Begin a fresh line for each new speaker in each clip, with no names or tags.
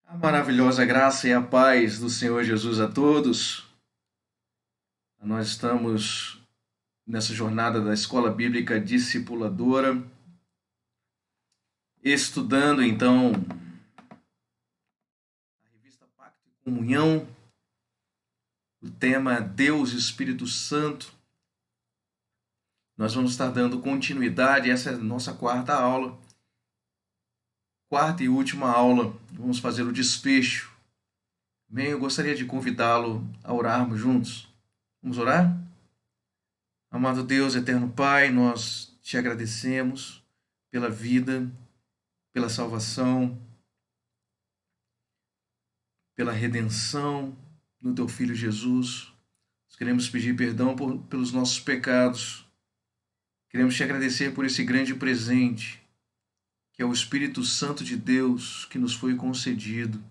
A maravilhosa graça e a paz do Senhor Jesus a todos. Nós estamos nessa jornada da Escola Bíblica Discipuladora, estudando então a revista Pacto e Comunhão, o tema Deus e Espírito Santo. Nós vamos estar dando continuidade, essa é a nossa quarta aula, quarta e última aula. Vamos fazer o desfecho. Bem, eu gostaria de convidá-lo a orarmos juntos. Vamos orar? Amado Deus, eterno Pai, nós te agradecemos pela vida, pela salvação, pela redenção no teu Filho Jesus. Nós queremos pedir perdão pelos nossos pecados. Queremos te agradecer por esse grande presente, que é o Espírito Santo de Deus que nos foi concedido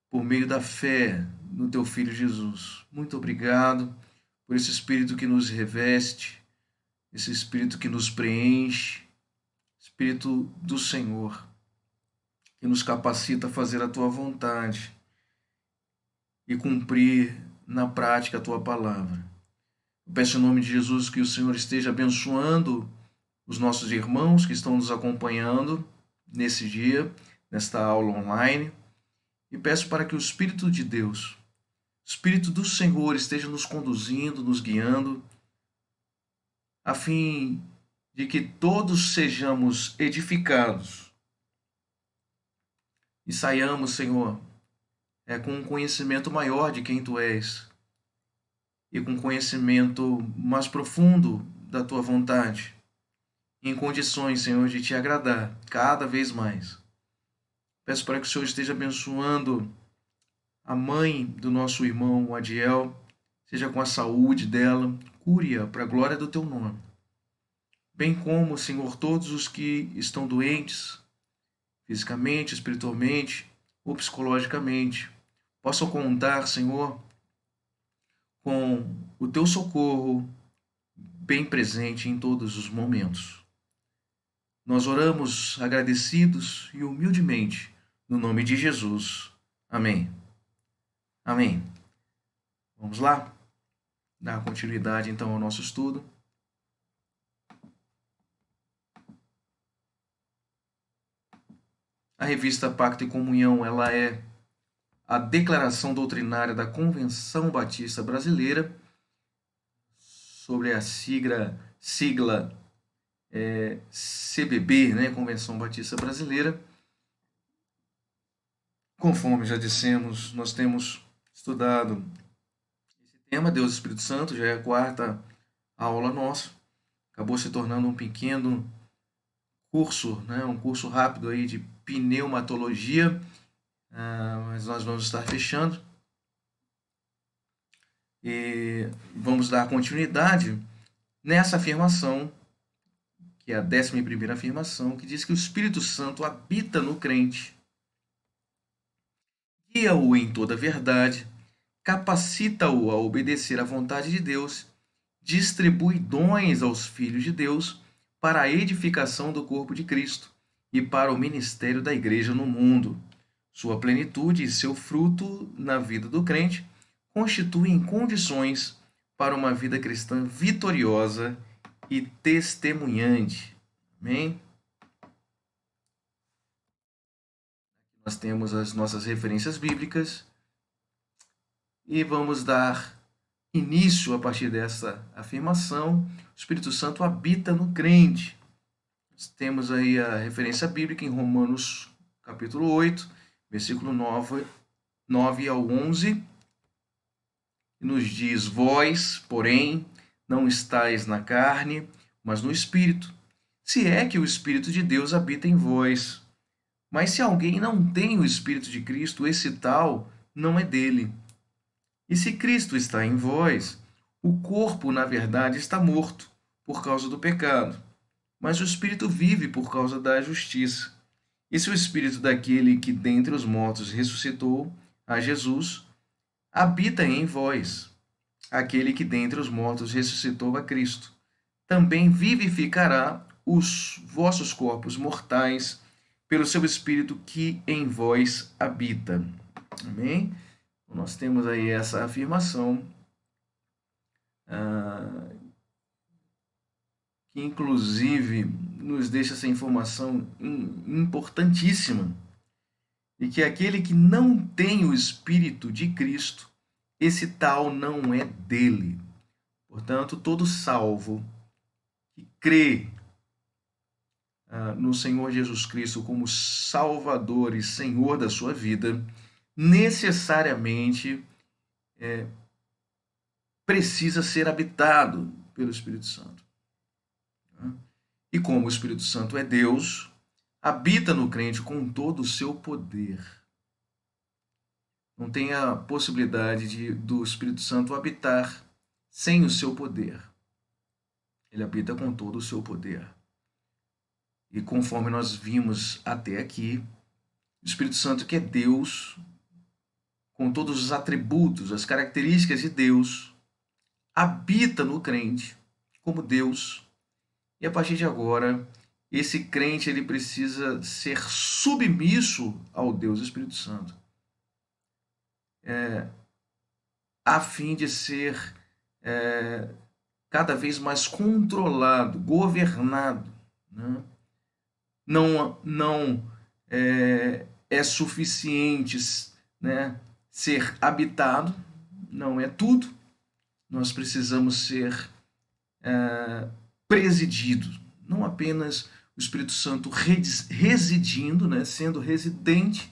por meio da fé no teu Filho Jesus. Muito obrigado por esse Espírito que nos reveste, esse Espírito que nos preenche, Espírito do Senhor, que nos capacita a fazer a tua vontade e cumprir na prática a tua palavra. Eu peço em nome de Jesus que o Senhor esteja abençoando os nossos irmãos que estão nos acompanhando nesse dia, nesta aula online, e peço para que o Espírito de Deus, o Espírito do Senhor esteja nos conduzindo, nos guiando, a fim de que todos sejamos edificados e saiamos, Senhor, com um conhecimento maior de quem Tu és e com conhecimento mais profundo da Tua vontade, em condições, Senhor, de Te agradar cada vez mais. Peço para que o Senhor esteja abençoando a mãe do nosso irmão Adiel, seja com a saúde dela, cure-a para a glória do Teu nome. Bem como, Senhor, todos os que estão doentes, fisicamente, espiritualmente ou psicologicamente, possam contar, Senhor, com o Teu socorro bem presente em todos os momentos. Nós oramos agradecidos e humildemente, no nome de Jesus. Amém. Amém. Vamos lá? Dar continuidade então ao nosso estudo. A revista Pacto e Comunhão, ela é a declaração doutrinária da Convenção Batista Brasileira, sobre a sigla CBB, né, Convenção Batista Brasileira. Conforme já dissemos, nós temos estudado esse tema, Deus e Espírito Santo, já é a quarta aula nossa. Acabou se tornando um pequeno curso, né, um curso rápido aí de pneumatologia, mas nós vamos estar fechando. E vamos dar continuidade nessa afirmação, que é a 11ª afirmação, que diz que o Espírito Santo habita no crente, guia-o em toda a verdade, capacita-o a obedecer à vontade de Deus, distribui dons aos filhos de Deus para a edificação do corpo de Cristo e para o ministério da igreja no mundo. Sua plenitude e seu fruto na vida do crente constituem condições para uma vida cristã vitoriosa e testemunhante. Amém? Nós temos as nossas referências bíblicas e vamos dar início a partir dessa afirmação. O Espírito Santo habita no crente. Nós temos aí a referência bíblica em Romanos capítulo 8, versículo 9 ao 11. Nos diz: vós, porém, não estáis na carne, mas no Espírito, se é que o Espírito de Deus habita em vós. Mas se alguém não tem o Espírito de Cristo, esse tal não é dele. E se Cristo está em vós, o corpo, na verdade, está morto por causa do pecado, mas o Espírito vive por causa da justiça. E se o Espírito daquele que dentre os mortos ressuscitou a Jesus habita em vós, aquele que dentre os mortos ressuscitou a Cristo, também vivificará os vossos corpos mortais pelo seu Espírito que em vós habita. Amém? Nós temos aí essa afirmação, que inclusive nos deixa essa informação importantíssima, e que aquele que não tem o Espírito de Cristo, esse tal não é dele. Portanto, todo salvo que crê no Senhor Jesus Cristo como Salvador e Senhor da sua vida, necessariamente precisa ser habitado pelo Espírito Santo. E como o Espírito Santo é Deus, habita no crente com todo o seu poder. Não tem a possibilidade do Espírito Santo habitar sem o seu poder. Ele habita com todo o seu poder. E conforme nós vimos até aqui, o Espírito Santo, que é Deus, com todos os atributos, as características de Deus, habita no crente como Deus. E a partir de agora, esse crente ele precisa ser submisso ao Deus Espírito Santo, a fim de ser cada vez mais controlado, governado. Né? Não é suficiente, né, ser habitado, não é tudo. Nós precisamos ser presidido, não apenas o Espírito Santo residindo, né, sendo residente,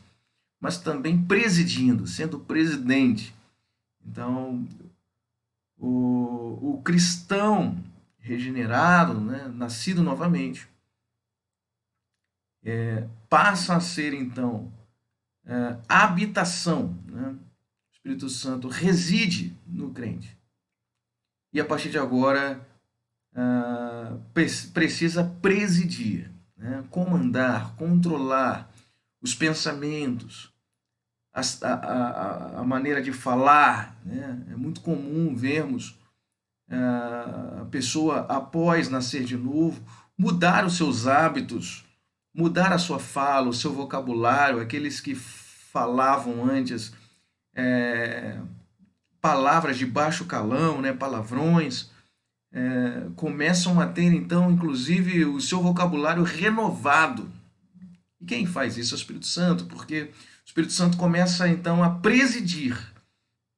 mas também presidindo, sendo presidente. Então, o cristão regenerado, né, nascido novamente, passa a ser, então, a habitação. Né? O Espírito Santo reside no crente. E a partir de agora, precisa presidir, né? Comandar, controlar os pensamentos, a maneira de falar. Né? É muito comum vermos a pessoa, após nascer de novo, mudar os seus hábitos, mudar a sua fala, o seu vocabulário. Aqueles que falavam antes palavras de baixo calão, né, palavrões, começam a ter, então, inclusive, o seu vocabulário renovado. E quem faz isso é o Espírito Santo, porque o Espírito Santo começa, então, a presidir,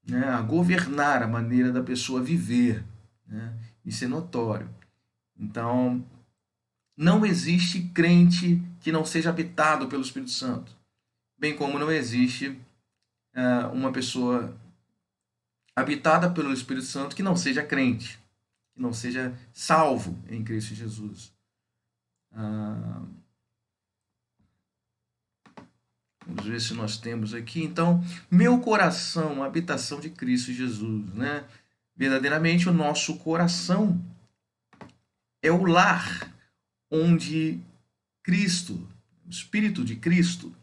né, a governar a maneira da pessoa viver. Né? Isso é notório. Então, não existe crente que não seja habitado pelo Espírito Santo, bem como não existe uma pessoa habitada pelo Espírito Santo que não seja crente, que não seja salvo em Cristo Jesus. Vamos ver se nós temos aqui. Então, meu coração, a habitação de Cristo Jesus. Né? Verdadeiramente, o nosso coração é o lar onde Cristo, o Espírito de Cristo,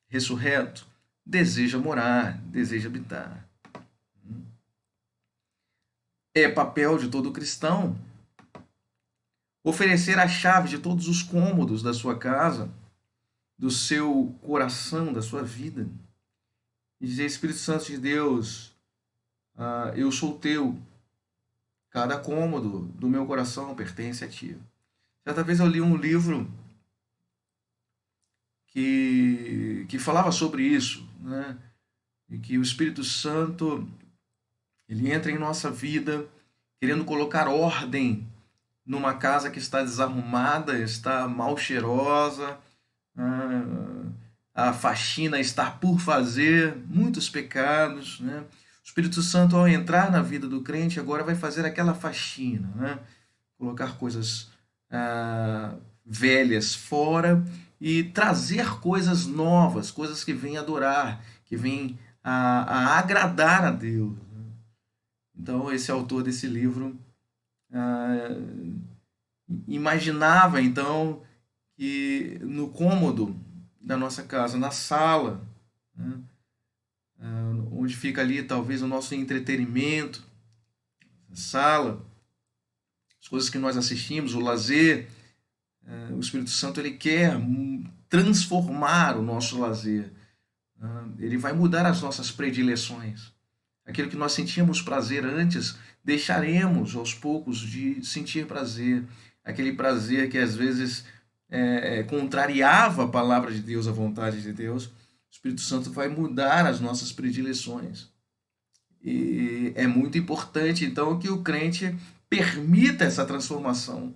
ressurreto, deseja morar, deseja habitar. É papel de todo cristão oferecer a chave de todos os cômodos da sua casa, do seu coração, da sua vida, e dizer: Espírito Santo de Deus, eu sou teu, cada cômodo do meu coração pertence a ti. Certa vez eu li um livro que falava sobre isso, né? E que o Espírito Santo ele entra em nossa vida querendo colocar ordem numa casa que está desarrumada, está mal cheirosa, a faxina está por fazer, muitos pecados. Né? O Espírito Santo, ao entrar na vida do crente, agora vai fazer aquela faxina, né? Colocar coisas velhas fora e trazer coisas novas, coisas que vêm adorar, que vêm a agradar a Deus. Então, esse autor desse livro imaginava, então, que no cômodo da nossa casa, na sala, né, onde fica ali talvez o nosso entretenimento, a sala, as coisas que nós assistimos, o lazer, o Espírito Santo ele quer transformar o nosso lazer. Ele vai mudar as nossas predileções. Aquilo que nós sentíamos prazer antes, deixaremos aos poucos de sentir prazer. Aquele prazer que às vezes contrariava a palavra de Deus, a vontade de Deus. O Espírito Santo vai mudar as nossas predileções. E é muito importante, então, que o crente permita essa transformação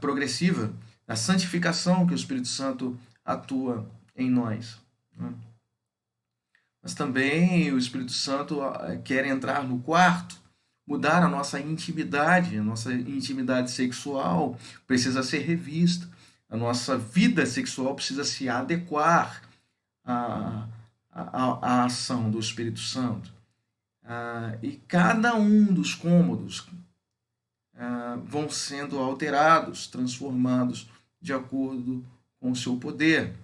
progressiva, a santificação que o Espírito Santo atua em nós. Mas também o Espírito Santo quer entrar no quarto, mudar a nossa intimidade sexual precisa ser revista, a nossa vida sexual precisa se adequar à ação do Espírito Santo. E cada um dos cômodos vão sendo alterados, transformados de acordo com o seu poder,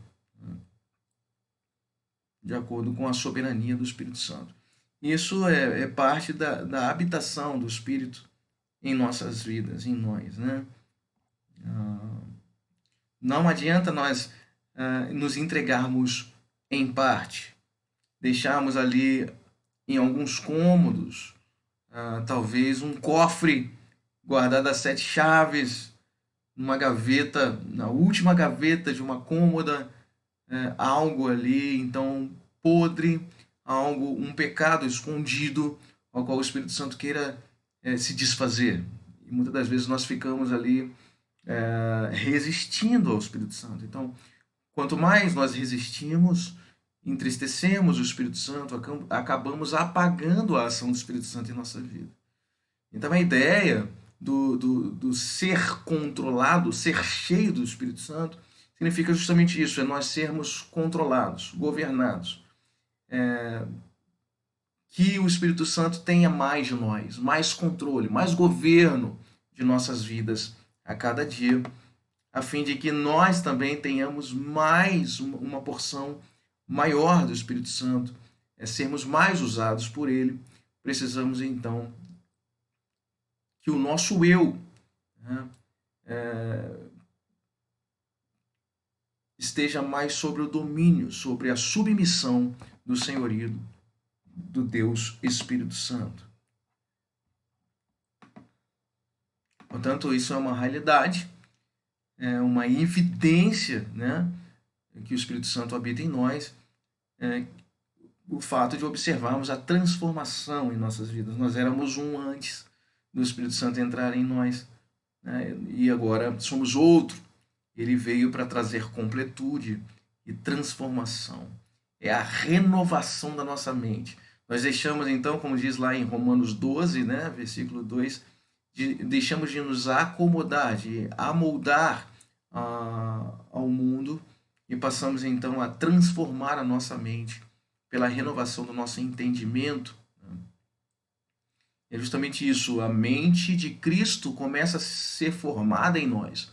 de acordo com a soberania do Espírito Santo. Isso é parte da habitação do Espírito em nossas vidas, em nós, né? Não adianta nós nos entregarmos em parte, deixarmos ali em alguns cômodos, talvez um cofre guardado as 7 chaves, numa gaveta, na última gaveta de uma cômoda, algo ali, então, podre, um pecado escondido, ao qual o Espírito Santo queira se desfazer. E muitas das vezes nós ficamos ali resistindo ao Espírito Santo. Então, quanto mais nós resistimos, entristecemos o Espírito Santo, acabamos apagando a ação do Espírito Santo em nossa vida. Então, a ideia do ser controlado, ser cheio do Espírito Santo, significa justamente isso, é nós sermos controlados, governados. Que o Espírito Santo tenha mais de nós, mais controle, mais governo de nossas vidas a cada dia, a fim de que nós também tenhamos mais uma porção maior do Espírito Santo, sermos mais usados por ele. Precisamos então que o nosso eu esteja mais sobre o domínio, sobre a submissão do senhorio do Deus Espírito Santo. Portanto, isso é uma realidade, é uma evidência, né, que o Espírito Santo habita em nós, o fato de observarmos a transformação em nossas vidas. Nós éramos um antes do Espírito Santo entrar em nós, né, e agora somos outro. Ele veio para trazer completude e transformação. É a renovação da nossa mente. Nós deixamos então, como diz lá em Romanos 12, né, versículo 2, deixamos de nos acomodar, de amoldar ao mundo e passamos então a transformar a nossa mente pela renovação do nosso entendimento. É justamente isso, a mente de Cristo começa a ser formada em nós.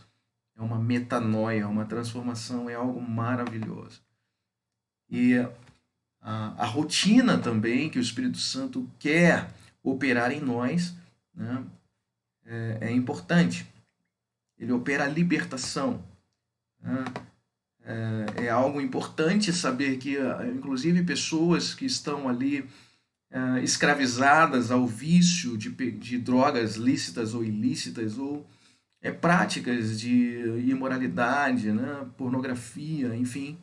É uma metanoia, uma transformação, é algo maravilhoso. E a rotina também que o Espírito Santo quer operar em nós, né, é importante. Ele opera a libertação. Né? É algo importante saber que, inclusive, pessoas que estão ali escravizadas ao vício de drogas lícitas ou ilícitas, ou práticas de imoralidade, né, pornografia, enfim,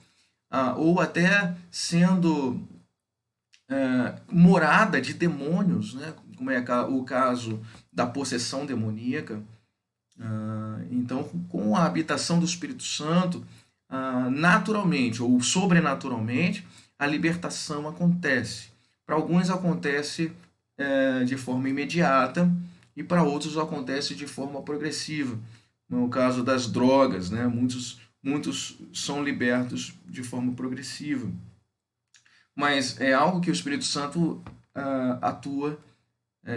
ou até sendo morada de demônios, né, como é o caso da possessão demoníaca. Então, com a habitação do Espírito Santo, naturalmente ou sobrenaturalmente, a libertação acontece. Para alguns acontece de forma imediata e para outros acontece de forma progressiva. No caso das drogas, né, muitos são libertos de forma progressiva. Mas é algo que o Espírito Santo atua,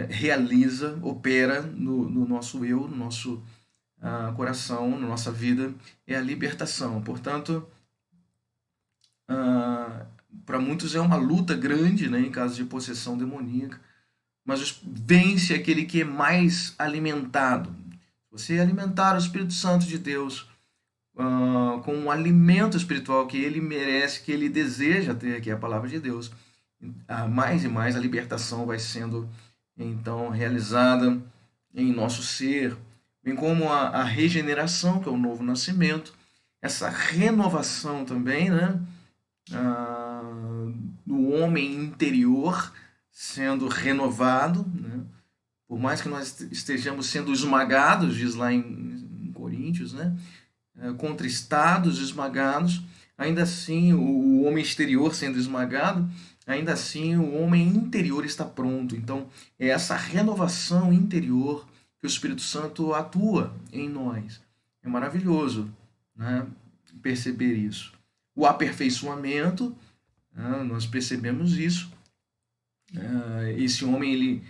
realiza, opera no nosso eu, no nosso coração, na nossa vida, é a libertação. Portanto, para muitos é uma luta grande, né, em caso de possessão demoníaca, mas vence aquele que é mais alimentado. Você alimentar o Espírito Santo de Deus, com um alimento espiritual que ele merece, que ele deseja ter, que é a palavra de Deus. Mais e mais a libertação vai sendo então realizada em nosso ser, bem como a regeneração, que é o novo nascimento, essa renovação também, né? ah, do homem interior sendo renovado, né? Por mais que nós estejamos sendo esmagados, diz lá em Coríntios, né? Contristados, esmagados, ainda assim o homem exterior sendo esmagado, ainda assim o homem interior está pronto. Então é essa renovação interior que o Espírito Santo atua em nós. É maravilhoso, né, perceber isso. O aperfeiçoamento, nós percebemos isso. Esse homem ele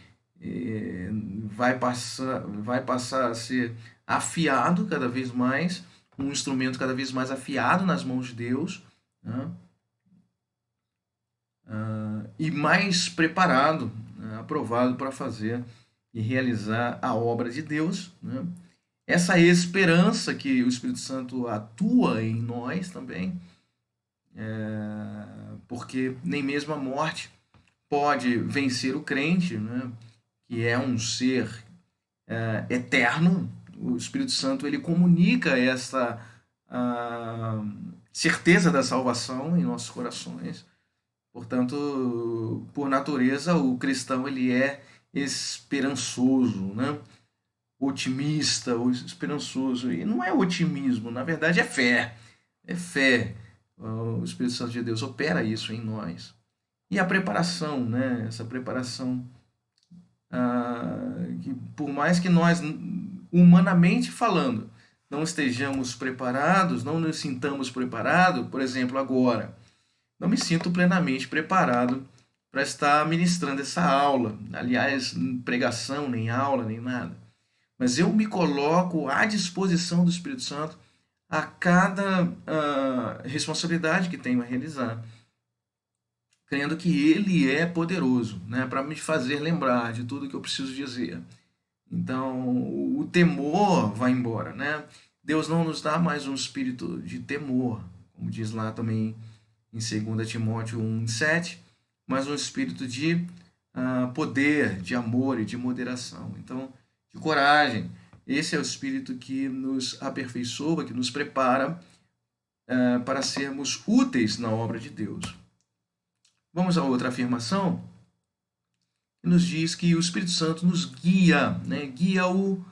vai passar a ser afiado cada vez mais, um instrumento cada vez mais afiado nas mãos de Deus, né? E mais preparado, né? Aprovado para fazer e realizar a obra de Deus, né? Essa esperança que o Espírito Santo atua em nós também, porque nem mesmo a morte pode vencer o crente, né? Que é um ser eterno. O Espírito Santo ele comunica essa certeza da salvação em nossos corações. Portanto, por natureza, o cristão ele é esperançoso, né? Otimista, esperançoso. E não é otimismo, na verdade é fé. É fé. O Espírito Santo de Deus opera isso em nós. E a preparação, né? Essa preparação que por mais que nós, humanamente falando, não estejamos preparados, não nos sintamos preparados, por exemplo, agora, não me sinto plenamente preparado para estar ministrando essa aula. Aliás, pregação, nem aula, nem nada. Mas eu me coloco à disposição do Espírito Santo a cada responsabilidade que tenho a realizar, crendo que ele é poderoso, né, para me fazer lembrar de tudo que eu preciso dizer. Então, o temor vai embora, né? Deus não nos dá mais um espírito de temor, como diz lá também em 2 Timóteo 1:7, mas um espírito de poder, de amor e de moderação. Então, de coragem. Esse é o espírito que nos aperfeiçoa, que nos prepara para sermos úteis na obra de Deus. Vamos a outra afirmação, que nos diz que o Espírito Santo nos guia, né? Guia o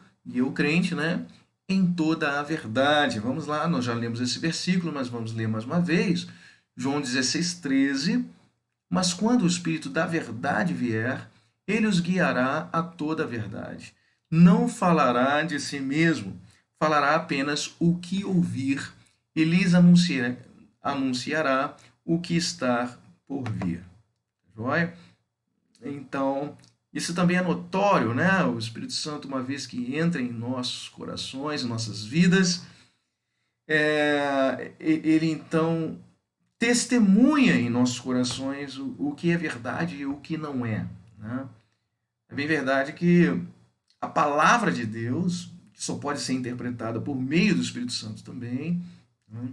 crente, né? Em toda a verdade. Vamos lá, nós já lemos esse versículo, mas vamos ler mais uma vez. João 16:13. Mas quando o Espírito da verdade vier, ele os guiará a toda a verdade. Não falará de si mesmo, falará apenas o que ouvir e lhes anunciará o que está por vir. Joia? Então, isso também é notório, né? O Espírito Santo, uma vez que entra em nossos corações, em nossas vidas, ele então testemunha em nossos corações o que é verdade e o que não é, né? É bem verdade que a palavra de Deus, que só pode ser interpretada por meio do Espírito Santo também, né?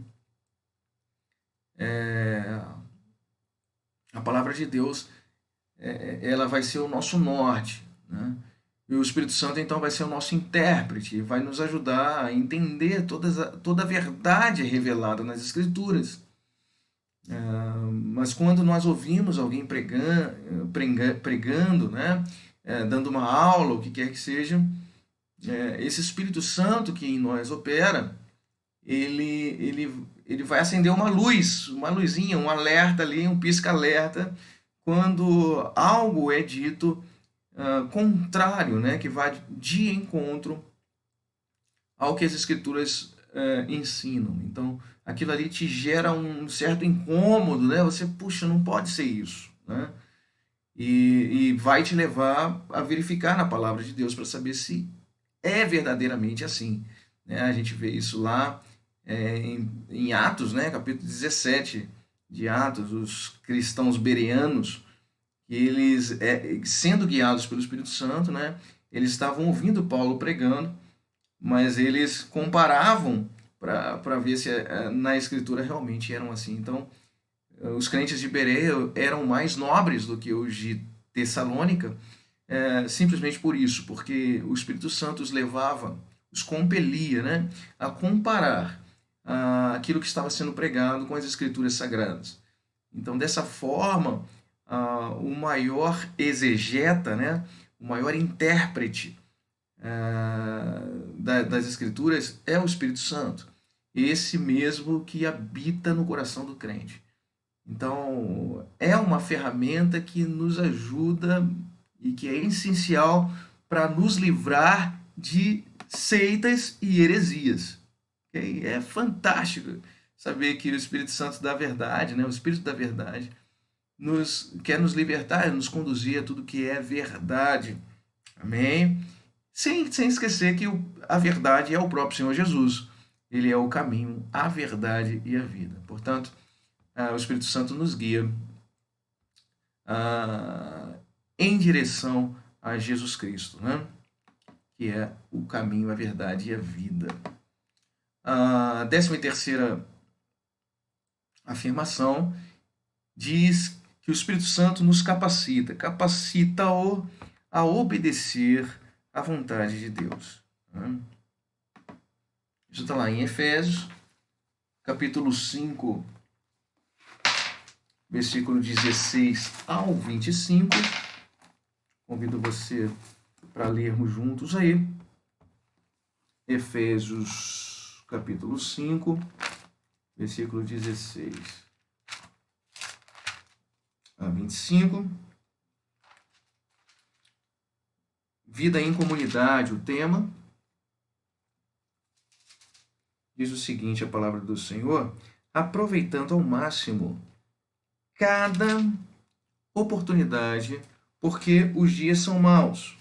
A palavra de Deus ela vai ser o nosso norte, né? E o Espírito Santo então vai ser o nosso intérprete, vai nos ajudar a entender toda a verdade revelada nas Escrituras. Mas quando nós ouvimos alguém pregando, né, dando uma aula, o que quer que seja, esse Espírito Santo que em nós opera, ele vai acender uma luz, uma luzinha, um alerta ali, um pisca-alerta, quando algo é dito contrário, né, que vai de encontro ao que as Escrituras ensinam. Então, aquilo ali te gera um certo incômodo, né? Você, puxa, não pode ser isso, né? E vai te levar a verificar na palavra de Deus para saber se é verdadeiramente assim, né? A gente vê isso lá em Atos, né? Capítulo 17 de Atos, os cristãos bereanos, eles, sendo guiados pelo Espírito Santo, né? Eles estavam ouvindo Paulo pregando, mas eles comparavam para ver se na Escritura realmente eram assim. Então, os crentes de Bereia eram mais nobres do que os de Tessalônica, simplesmente por isso, porque o Espírito Santo os levava, os compelia, né, a comparar aquilo que estava sendo pregado com as Escrituras Sagradas. Então, dessa forma, o maior exegeta, né, o maior intérprete das Escrituras é o Espírito Santo, esse mesmo que habita no coração do crente. Então, é uma ferramenta que nos ajuda e que é essencial para nos livrar de seitas e heresias. Okay? É fantástico saber que o Espírito Santo da verdade, né, o Espírito da verdade, quer nos libertar, nos conduzir a tudo que é verdade. Amém? Sem esquecer que a verdade é o próprio Senhor Jesus. Ele é o caminho, a verdade e a vida. Portanto, o Espírito Santo nos guia em direção a Jesus Cristo, né? Que é o caminho, a verdade e a vida. A 13ª afirmação diz que o Espírito Santo nos capacita-o a obedecer à vontade de Deus. Né? Isso está lá em Efésios, capítulo 5, versículo 16 ao 25. Convido você para lermos juntos aí. Efésios, capítulo 5, versículo 16 a 25. Vida em comunidade, o tema. Diz o seguinte, a palavra do Senhor: aproveitando ao máximo cada oportunidade, porque os dias são maus.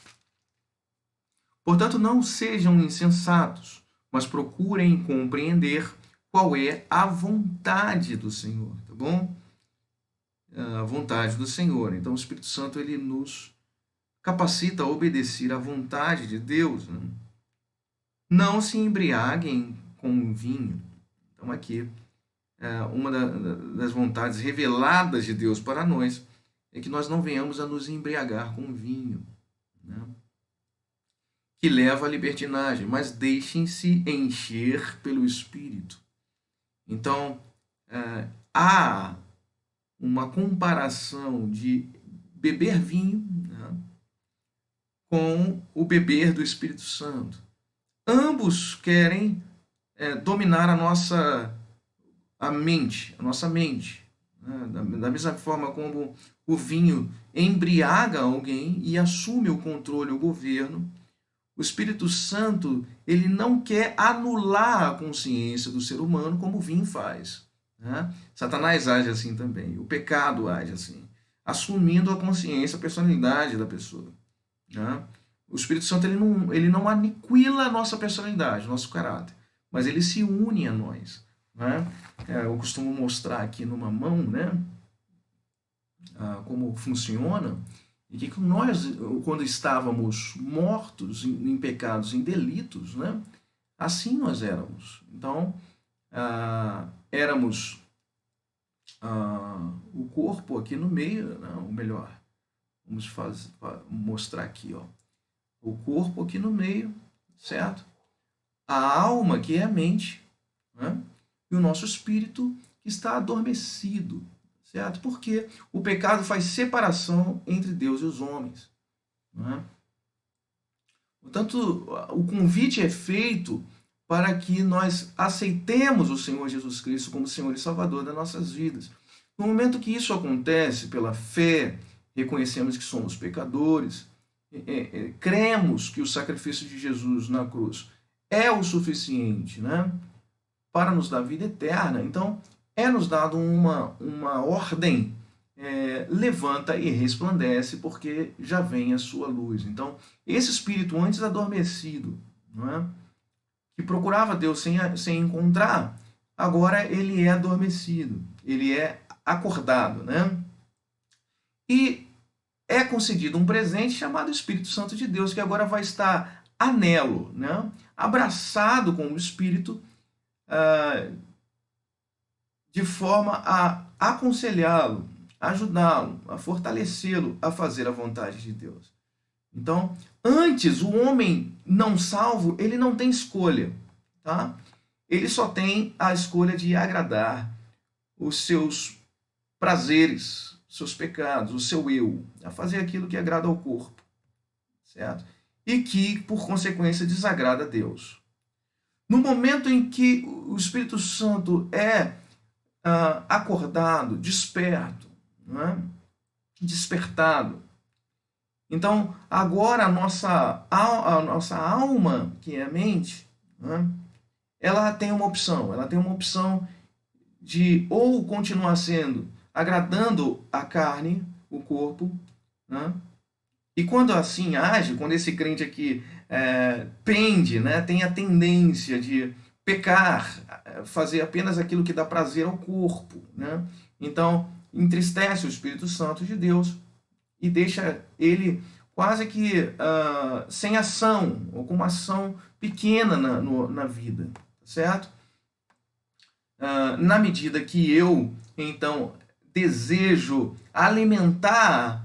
Portanto, não sejam insensatos, mas procurem compreender qual é a vontade do Senhor, tá bom? A vontade do Senhor. Então, o Espírito Santo, ele nos capacita a obedecer à vontade de Deus. Né? Não se embriaguem com vinho. Então, aqui, uma das vontades reveladas de Deus para nós é que nós não venhamos a nos embriagar com vinho, né? Que leva à libertinagem, mas deixem-se encher pelo Espírito. Então, há uma comparação de beber vinho, né, com o beber do Espírito Santo. Ambos querem dominar a nossa mente. Né? Da mesma forma como o vinho embriaga alguém e assume o controle, o governo, o Espírito Santo, ele não quer anular a consciência do ser humano como o vinho faz. Né? Satanás age assim também. O pecado age assim, assumindo a consciência, a personalidade da pessoa. Né? O Espírito Santo, ele não aniquila a nossa personalidade, nosso caráter, mas ele se une a nós. Né? Eu costumo mostrar aqui numa mão, né, como funciona, e que nós, quando estávamos mortos em pecados, em delitos, né, assim nós éramos. Então, éramos o corpo aqui no meio, né, ou melhor, vamos mostrar aqui, ó, o corpo aqui no meio, certo? A alma, que é a mente, né? E o nosso espírito, que está adormecido, certo? Porque o pecado faz separação entre Deus e os homens. Né? Portanto, o convite é feito para que nós aceitemos o Senhor Jesus Cristo como Senhor e Salvador das nossas vidas. No momento que isso acontece, pela fé, reconhecemos que somos pecadores, cremos que o sacrifício de Jesus na cruz é o suficiente, né, para nos dar vida eterna. Então, nos dado uma ordem, levanta e resplandece, porque já vem a sua luz. Então, esse espírito antes adormecido, não é, que procurava Deus sem encontrar, agora ele é adormecido, ele é acordado, né? E é concedido um presente chamado Espírito Santo de Deus, que agora vai estar anelo, né? Abraçado com o Espírito, de forma a aconselhá-lo, ajudá-lo, a fortalecê-lo a fazer a vontade de Deus. Então, antes, o homem não salvo, ele não tem escolha, tá? Ele só tem a escolha de agradar os seus prazeres, seus pecados, o seu eu, a fazer aquilo que agrada ao corpo, certo? E que, por consequência, desagrada a Deus. No momento em que o Espírito Santo é acordado, desperto, né? Despertado, então agora a nossa alma, que é a mente, né? Ela tem uma opção de ou continuar sendo agradando a carne, o corpo, né? E quando assim age, quando esse crente aqui pende, né, tem a tendência de pecar, fazer apenas aquilo que dá prazer ao corpo, né? Então entristece o Espírito Santo de Deus e deixa ele quase que sem ação, ou com uma ação pequena na vida, certo? Na medida que eu, então, desejo alimentar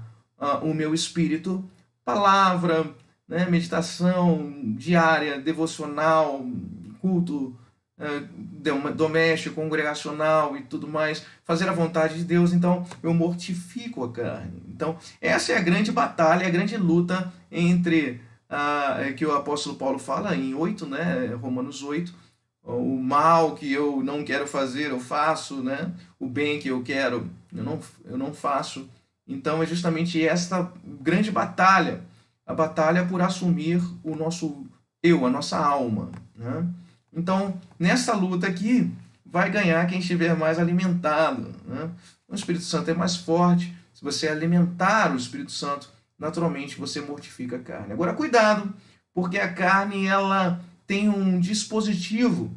o meu espírito, palavra, né, meditação diária, devocional, culto doméstico, congregacional e tudo mais, fazer a vontade de Deus, então eu mortifico a carne. Então, essa é a grande batalha, a grande luta entre, que o apóstolo Paulo fala em 8, né, Romanos 8, o mal que eu não quero fazer, eu faço, né? O bem que eu quero, eu não faço. Então é justamente esta grande batalha, a batalha por assumir o nosso eu, a nossa alma, né? Então, nessa luta aqui, vai ganhar quem estiver mais alimentado, né? O Espírito Santo é mais forte. Se você alimentar o Espírito Santo, naturalmente você mortifica a carne. Agora, cuidado, porque a carne, ela tem um dispositivo,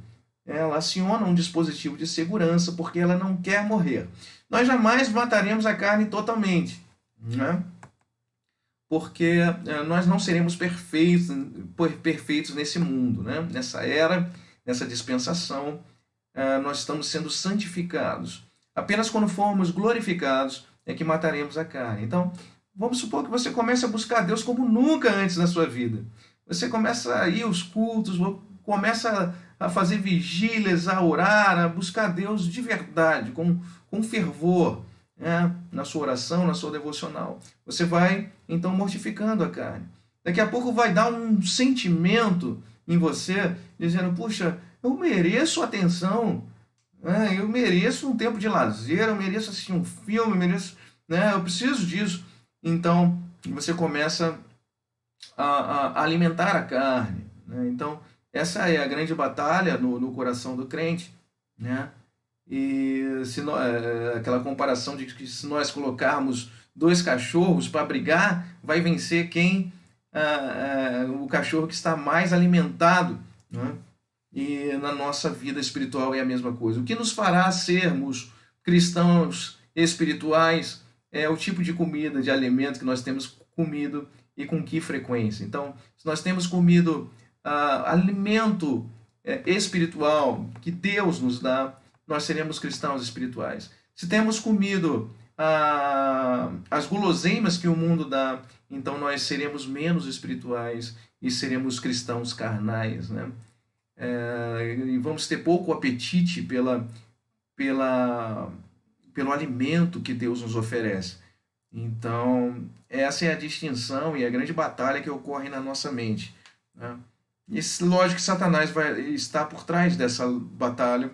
ela aciona um dispositivo de segurança porque ela não quer morrer. Nós jamais mataremos a carne totalmente, né? Porque nós não seremos perfeitos nesse mundo, né? Nessa era, nessa dispensação, nós estamos sendo santificados. Apenas quando formos glorificados é que mataremos a carne. Então, vamos supor que você comece a buscar Deus como nunca antes na sua vida. Você começa a ir aos cultos, começa a fazer vigílias, a orar, a buscar Deus de verdade, com fervor, né? Na sua oração, na sua devocional. Você vai, então, mortificando a carne. Daqui a pouco vai dar um sentimento em você, dizendo, puxa, eu mereço atenção, né? Eu mereço um tempo de lazer, eu mereço assistir um filme, eu mereço, né? Eu preciso disso. Então, você começa a alimentar a carne, né? Então, essa é a grande batalha no coração do crente, né? E se nós, aquela comparação de que se nós colocarmos dois cachorros para brigar, vai vencer quem o cachorro que está mais alimentado, né? E na nossa vida espiritual é a mesma coisa. O que nos fará sermos cristãos espirituais é o tipo de comida, de alimento que nós temos comido e com que frequência. Então, se nós temos comido alimento espiritual que Deus nos dá, nós seremos cristãos espirituais. Se temos comido as guloseimas que o mundo dá, então nós seremos menos espirituais e seremos cristãos carnais, né? E vamos ter pouco apetite pelo alimento que Deus nos oferece. Então, essa é a distinção e a grande batalha que ocorre na nossa mente, né? E lógico que Satanás vai estar por trás dessa batalha,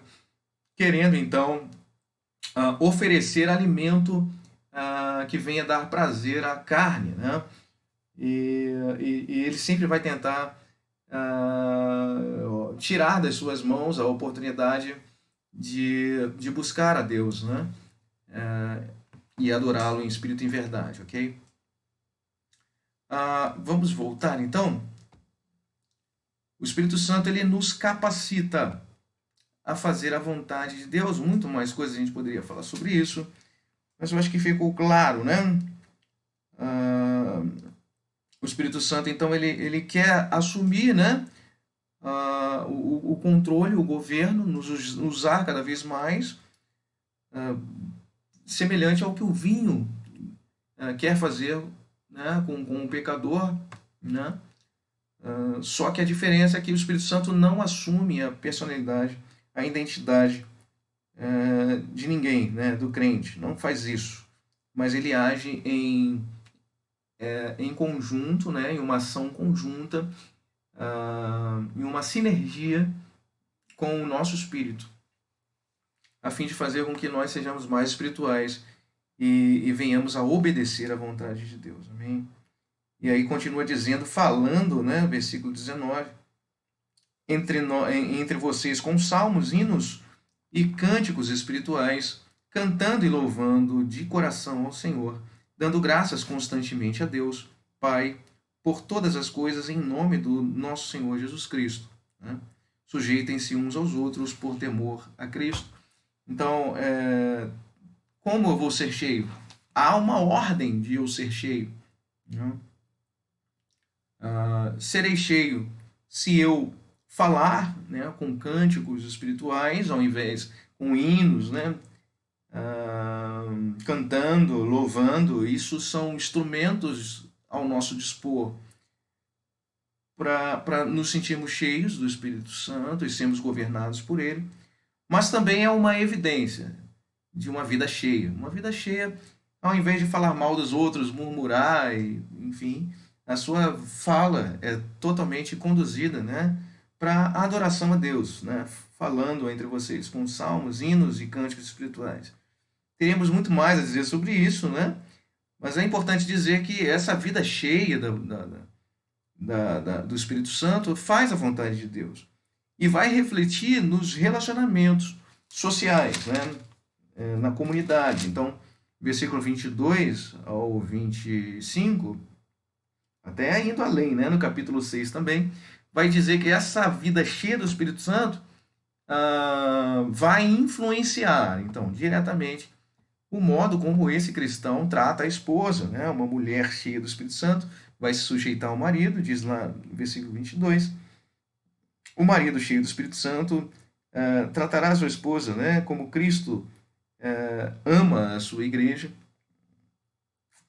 querendo então oferecer alimento que venha dar prazer à carne, né? E ele sempre vai tentar tirar das suas mãos a oportunidade de buscar a Deus, né? E adorá-lo em espírito e em verdade, ok? Vamos voltar então. O Espírito Santo ele nos capacita a fazer a vontade de Deus. Muito mais coisas a gente poderia falar sobre isso, mas eu acho que ficou claro, né? O Espírito Santo, então, ele quer assumir, né, o controle, o governo, nos usar cada vez mais, semelhante ao que o vinho quer fazer, né, com o pecador, né? Só que a diferença é que o Espírito Santo não assume a personalidade, a identidade de ninguém, né, do crente. Não faz isso. Mas ele age em conjunto, né, em uma ação conjunta, em uma sinergia com o nosso espírito, a fim de fazer com que nós sejamos mais espirituais e venhamos a obedecer à vontade de Deus. Amém? E aí continua dizendo, falando, né, versículo 19, entre vocês com salmos, hinos e cânticos espirituais, cantando e louvando de coração ao Senhor, dando graças constantemente a Deus, Pai, por todas as coisas em nome do nosso Senhor Jesus Cristo. Né? Sujeitem-se uns aos outros por temor a Cristo. Então, como eu vou ser cheio? Há uma ordem de eu ser cheio. Né? Serei cheio se eu falar, né, com cânticos espirituais, ao invés com hinos, né, cantando, louvando. Isso são instrumentos ao nosso dispor para nos sentirmos cheios do Espírito Santo e sermos governados por ele. Mas também é uma evidência de uma vida cheia. Uma vida cheia, ao invés de falar mal dos outros, murmurar, enfim, a sua fala é totalmente conduzida, né, para a adoração a Deus, né, falando entre vocês com salmos, hinos e cânticos espirituais. Teríamos muito mais a dizer sobre isso, né? Mas é importante dizer que essa vida cheia do Espírito Santo faz a vontade de Deus e vai refletir nos relacionamentos sociais, né? Na comunidade. Então, versículo 22 ao 25, até indo além, né? No capítulo 6 também, vai dizer que essa vida cheia do Espírito Santo vai influenciar, então, diretamente o modo como esse cristão trata a esposa, né? Uma mulher cheia do Espírito Santo vai se sujeitar ao marido, diz lá no versículo 22. O marido cheio do Espírito Santo tratará a sua esposa, né, como Cristo ama a sua igreja,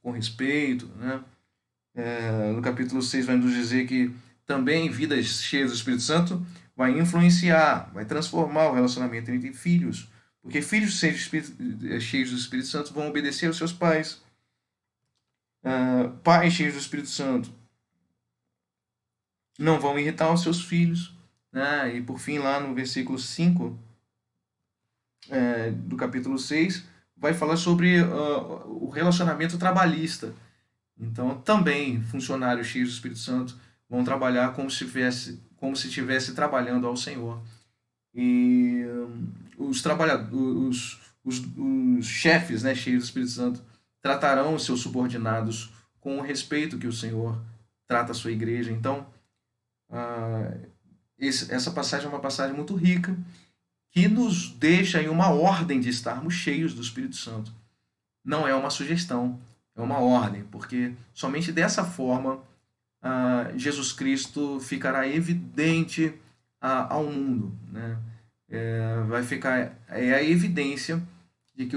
com respeito. Né? No capítulo 6 vai nos dizer que também vidas cheias do Espírito Santo vai influenciar, vai transformar o relacionamento entre filhos, porque filhos cheios do Espírito Santo vão obedecer aos seus pais. Pais cheios do Espírito Santo não vão irritar os seus filhos. Né? E por fim, lá no versículo 5 do capítulo 6, vai falar sobre o relacionamento trabalhista. Então, também funcionários cheios do Espírito Santo vão trabalhar como se estivesse trabalhando ao Senhor. E os chefes, né, cheios do Espírito Santo tratarão os seus subordinados com o respeito que o Senhor trata a sua igreja. Então, essa passagem é uma passagem muito rica, que nos deixa em uma ordem de estarmos cheios do Espírito Santo. Não é uma sugestão, é uma ordem, porque somente dessa forma Jesus Cristo ficará evidente ao mundo. Né? Vai ficar a evidência de que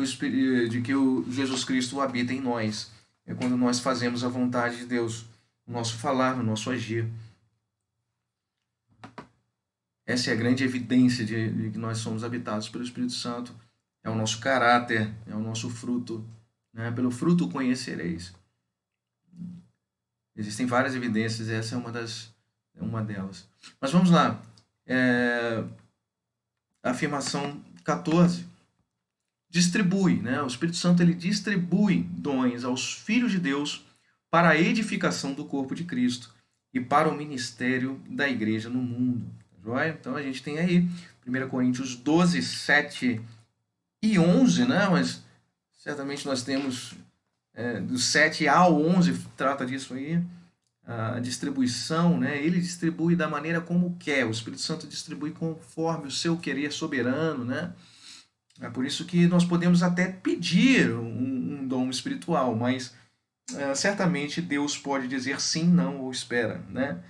o Jesus Cristo habita em nós. É quando nós fazemos a vontade de Deus, no nosso falar, no nosso agir. Essa é a grande evidência de que nós somos habitados pelo Espírito Santo. É o nosso caráter, é o nosso fruto. Né? Pelo fruto conhecereis. Existem várias evidências, essa é uma delas. Mas vamos lá. Afirmação 14. Distribui, né? O Espírito Santo ele distribui dons aos filhos de Deus para a edificação do corpo de Cristo e para o ministério da igreja no mundo. Joia? Então a gente tem aí 1 Coríntios 12, 7 e 11, né? Mas certamente nós temos do 7 ao 11, trata disso aí, a distribuição, né? Ele distribui da maneira como quer, o Espírito Santo distribui conforme o seu querer soberano, né? É por isso que nós podemos até pedir um dom espiritual, mas certamente Deus pode dizer sim, não ou espera, né?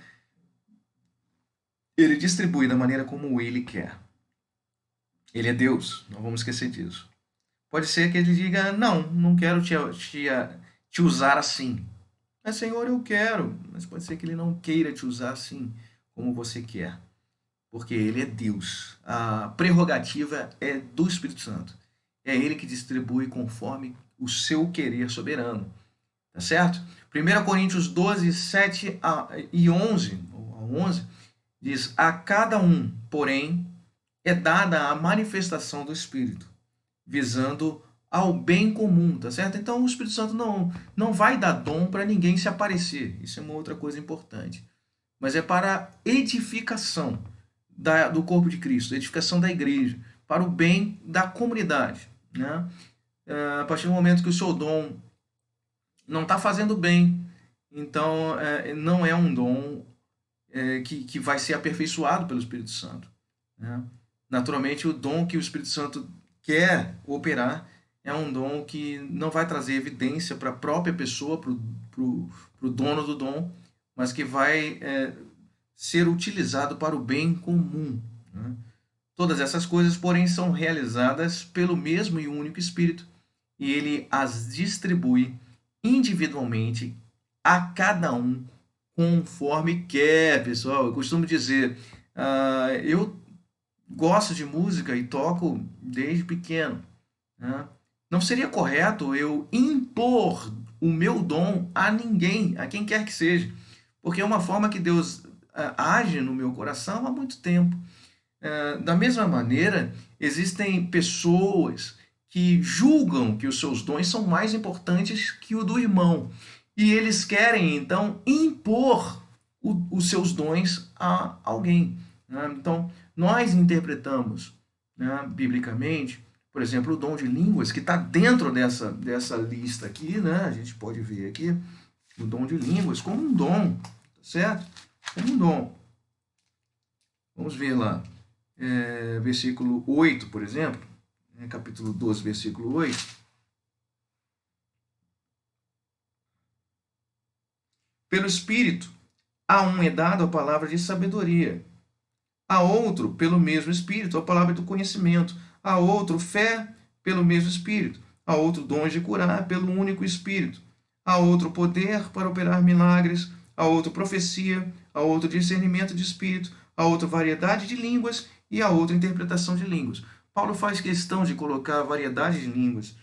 Ele distribui da maneira como ele quer. Ele é Deus, não vamos esquecer disso. Pode ser que ele diga, não, não quero te usar assim. Mas, Senhor, eu quero. Mas pode ser que ele não queira te usar assim como você quer. Porque ele é Deus. A prerrogativa é do Espírito Santo. É ele que distribui conforme o seu querer soberano. Tá certo? 1 Coríntios 12, 7 e 11, 11 diz: a cada um, porém, é dada a manifestação do Espírito, visando ao bem comum, tá certo? Então o Espírito Santo não vai dar dom para ninguém se aparecer. Isso é uma outra coisa importante. Mas é para edificação do corpo de Cristo, edificação da igreja, para o bem da comunidade, né? A partir do momento que o seu dom não está fazendo bem, então não é um dom que vai ser aperfeiçoado pelo Espírito Santo, né? Naturalmente, o dom que o Espírito Santo quer operar é um dom que não vai trazer evidência para a própria pessoa, para o dono do dom, mas que vai ser utilizado para o bem comum, né? Todas essas coisas, porém, são realizadas pelo mesmo e único Espírito, e ele as distribui individualmente a cada um conforme quer, pessoal. Eu costumo dizer, eu gosto de música e toco desde pequeno, né? Não seria correto eu impor o meu dom a ninguém, a quem quer que seja, porque é uma forma que Deus age no meu coração há muito tempo. Da mesma maneira, existem pessoas que julgam que os seus dons são mais importantes que o do irmão. E eles querem, então, impor os seus dons a alguém, né? Então, nós interpretamos, né, biblicamente, por exemplo, o dom de línguas, que está dentro dessa lista aqui, né? A gente pode ver aqui o dom de línguas como um dom, tá certo? Como um dom. Vamos ver lá. Versículo 8, por exemplo, capítulo 12, versículo 8. Pelo Espírito, a um é dado a palavra de sabedoria, a outro, pelo mesmo Espírito, a palavra do conhecimento, a outro, fé, pelo mesmo Espírito, a outro, dons de curar, pelo único Espírito, a outro, poder para operar milagres, a outro, profecia, a outro, discernimento de Espírito, a outro, variedade de línguas e a outra, interpretação de línguas. Paulo faz questão de colocar a variedade de línguas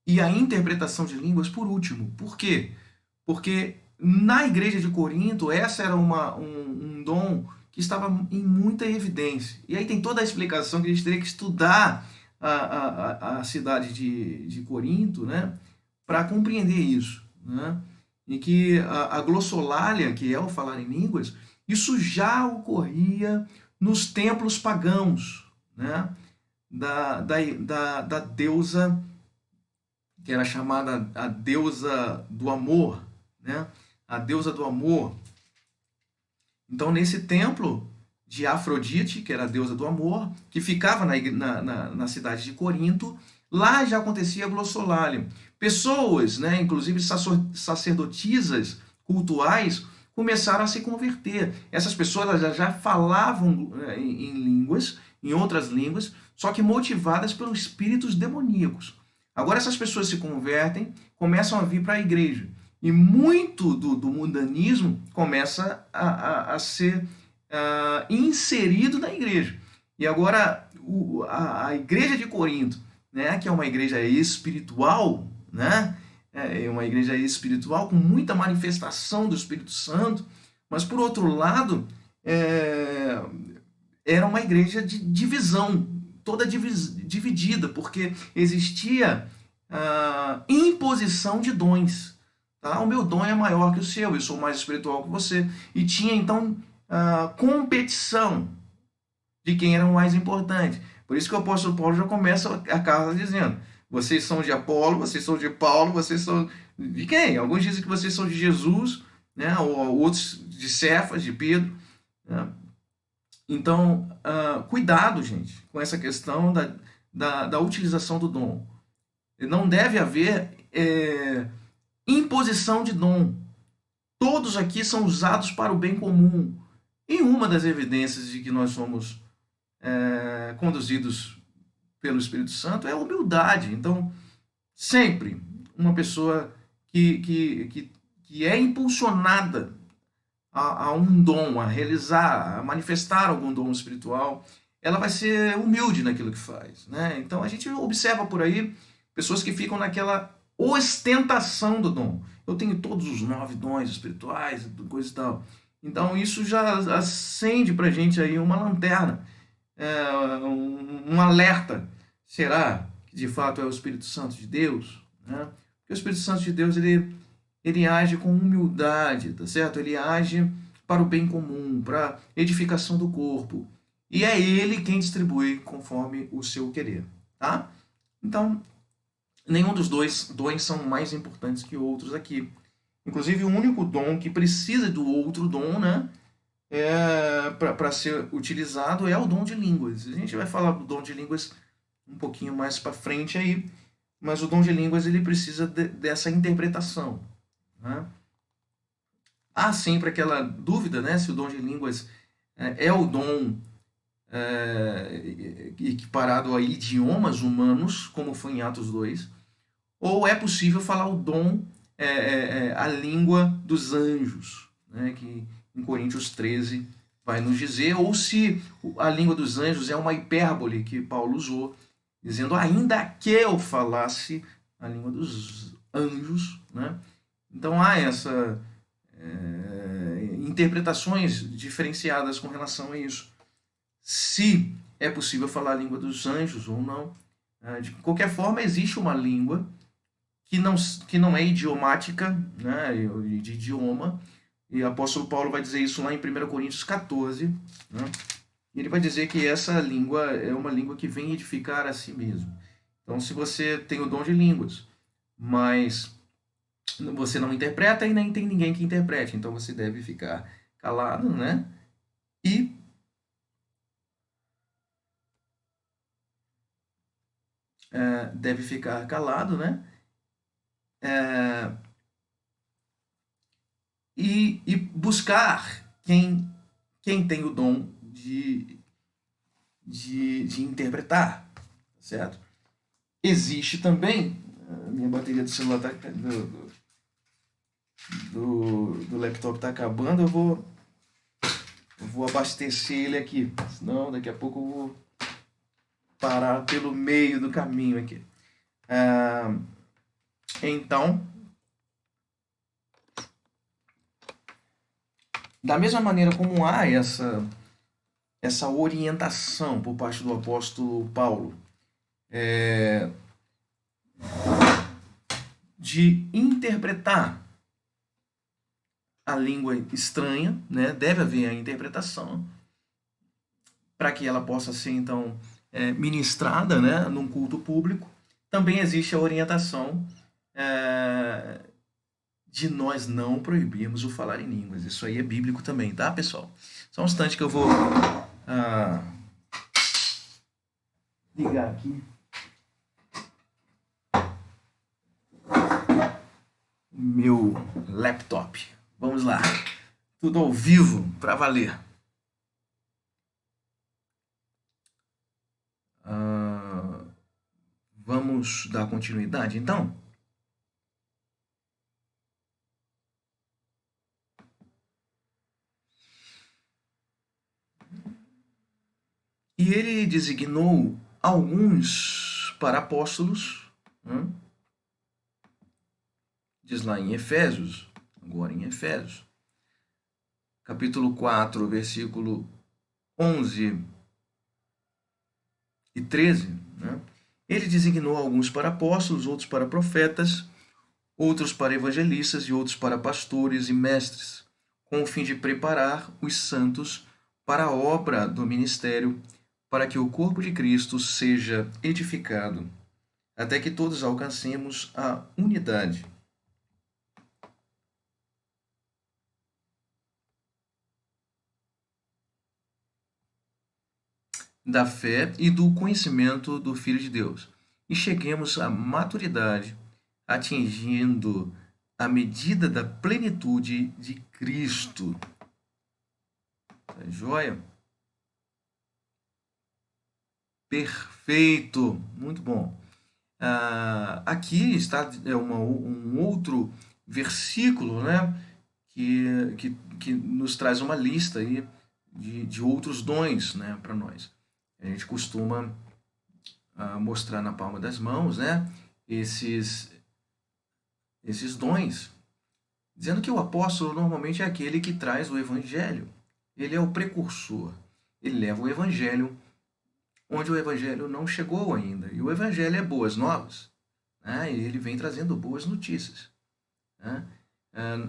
e a interpretação de línguas por último. Por quê? Porque na igreja de Corinto, essa era um dom que estava em muita evidência. E aí tem toda a explicação que a gente teria que estudar a cidade de Corinto, né, para compreender isso, né? E que a glossolalia, que é o falar em línguas, isso já ocorria nos templos pagãos, né, da deusa, que era chamada a deusa do amor, né? A deusa do amor. Então, nesse templo de Afrodite, que era a deusa do amor, que ficava na cidade de Corinto, lá já acontecia a glossolalia. Pessoas, né, inclusive sacerdotisas cultuais, começaram a se converter. Essas pessoas já falavam em línguas, em outras línguas, só que motivadas pelos espíritos demoníacos. Agora essas pessoas se convertem, começam a vir para a igreja. E muito do mundanismo começa a ser inserido na igreja. E agora a igreja de Corinto, né, que é uma igreja espiritual, né, é uma igreja espiritual com muita manifestação do Espírito Santo, mas por outro lado, era uma igreja de divisão, toda dividida, porque existia imposição de dons. Tá? O meu dom é maior que o seu, eu sou mais espiritual que você. E tinha então competição de quem era o mais importante. Por isso que o apóstolo Paulo já começa a carta dizendo: vocês são de Apolo, vocês são de Paulo, vocês são de quem? Alguns dizem que vocês são de Jesus, né? Ou outros de Cefas, de Pedro, né? Então, cuidado, gente, com essa questão da utilização do dom. Não deve haver imposição de dom. todos aqui são usados para o bem comum. E uma das evidências de que nós somos conduzidos pelo Espírito Santo é a humildade. Então, sempre uma pessoa que é impulsionada a um dom, a realizar, a manifestar algum dom espiritual, ela vai ser humilde naquilo que faz, né? Então a gente observa por aí pessoas que ficam naquela ostentação do dom. Eu tenho todos os 9 dons espirituais, coisa e tal. Então isso já acende pra gente aí uma lanterna, um alerta. Será que de fato é o Espírito Santo de Deus? Né? Porque o Espírito Santo de Deus ele age com humildade, tá certo? Ele age para o bem comum, para a edificação do corpo. E é ele quem distribui conforme o seu querer, tá? Então, nenhum dos dois dons são mais importantes que outros aqui. Inclusive, o único dom que precisa do outro dom, né, para ser utilizado é o dom de línguas. A gente vai falar do dom de línguas um pouquinho mais para frente aí, mas o dom de línguas ele precisa dessa interpretação, né? Há sempre aquela dúvida, né, se o dom de línguas é o dom equiparado a idiomas humanos, como foi em Atos 2, ou é possível falar o dom, a língua dos anjos, né, que em Coríntios 13 vai nos dizer, ou se a língua dos anjos é uma hipérbole que Paulo usou, dizendo ainda que eu falasse a língua dos anjos, né? Então há essa interpretações diferenciadas com relação a isso. Se é possível falar a língua dos anjos ou não. De qualquer forma, existe uma língua que não é idiomática, né, de idioma, e o apóstolo Paulo vai dizer isso lá em 1 Coríntios 14, né? Ele vai dizer que essa língua é uma língua que vem edificar a si mesmo. Então, se você tem o dom de línguas, mas você não interpreta e nem tem ninguém que interprete, então você deve ficar calado, né? E deve ficar calado, né? E buscar quem tem o dom de interpretar, certo? Existe também, a minha bateria do celular do laptop está acabando, eu vou abastecer ele aqui, senão daqui a pouco eu vou parar pelo meio do caminho aqui. Então, da mesma maneira como há essa orientação por parte do apóstolo Paulo de interpretar a língua estranha, né? Deve haver a interpretação para que ela possa ser então ministrada, né, num culto público. Também existe a orientação de nós não proibirmos o falar em línguas. Isso aí é bíblico também, tá, pessoal? Só um instante que eu vou ligar aqui meu laptop. Vamos lá. Tudo ao vivo, para valer. Vamos dar continuidade, então? E ele designou alguns para apóstolos, né? Diz lá em Efésios, agora em Efésios, capítulo 4, versículo 11 e 13, né? Ele designou alguns para apóstolos, outros para profetas, outros para evangelistas e outros para pastores e mestres, com o fim de preparar os santos para a obra do ministério, para que o corpo de Cristo seja edificado, até que todos alcancemos a unidade da fé e do conhecimento do Filho de Deus, e cheguemos à maturidade, atingindo à medida da plenitude de Cristo. Tá joia? Perfeito, muito bom. Aqui está um outro versículo, né, que nos traz uma lista aí de outros dons, né, para nós. A gente costuma mostrar na palma das mãos, né, esses dons, dizendo que o apóstolo normalmente é aquele que traz o evangelho. Ele é o precursor. Ele leva o evangelho onde o evangelho não chegou ainda. E o evangelho é boas novas, né? E ele vem trazendo boas notícias, né?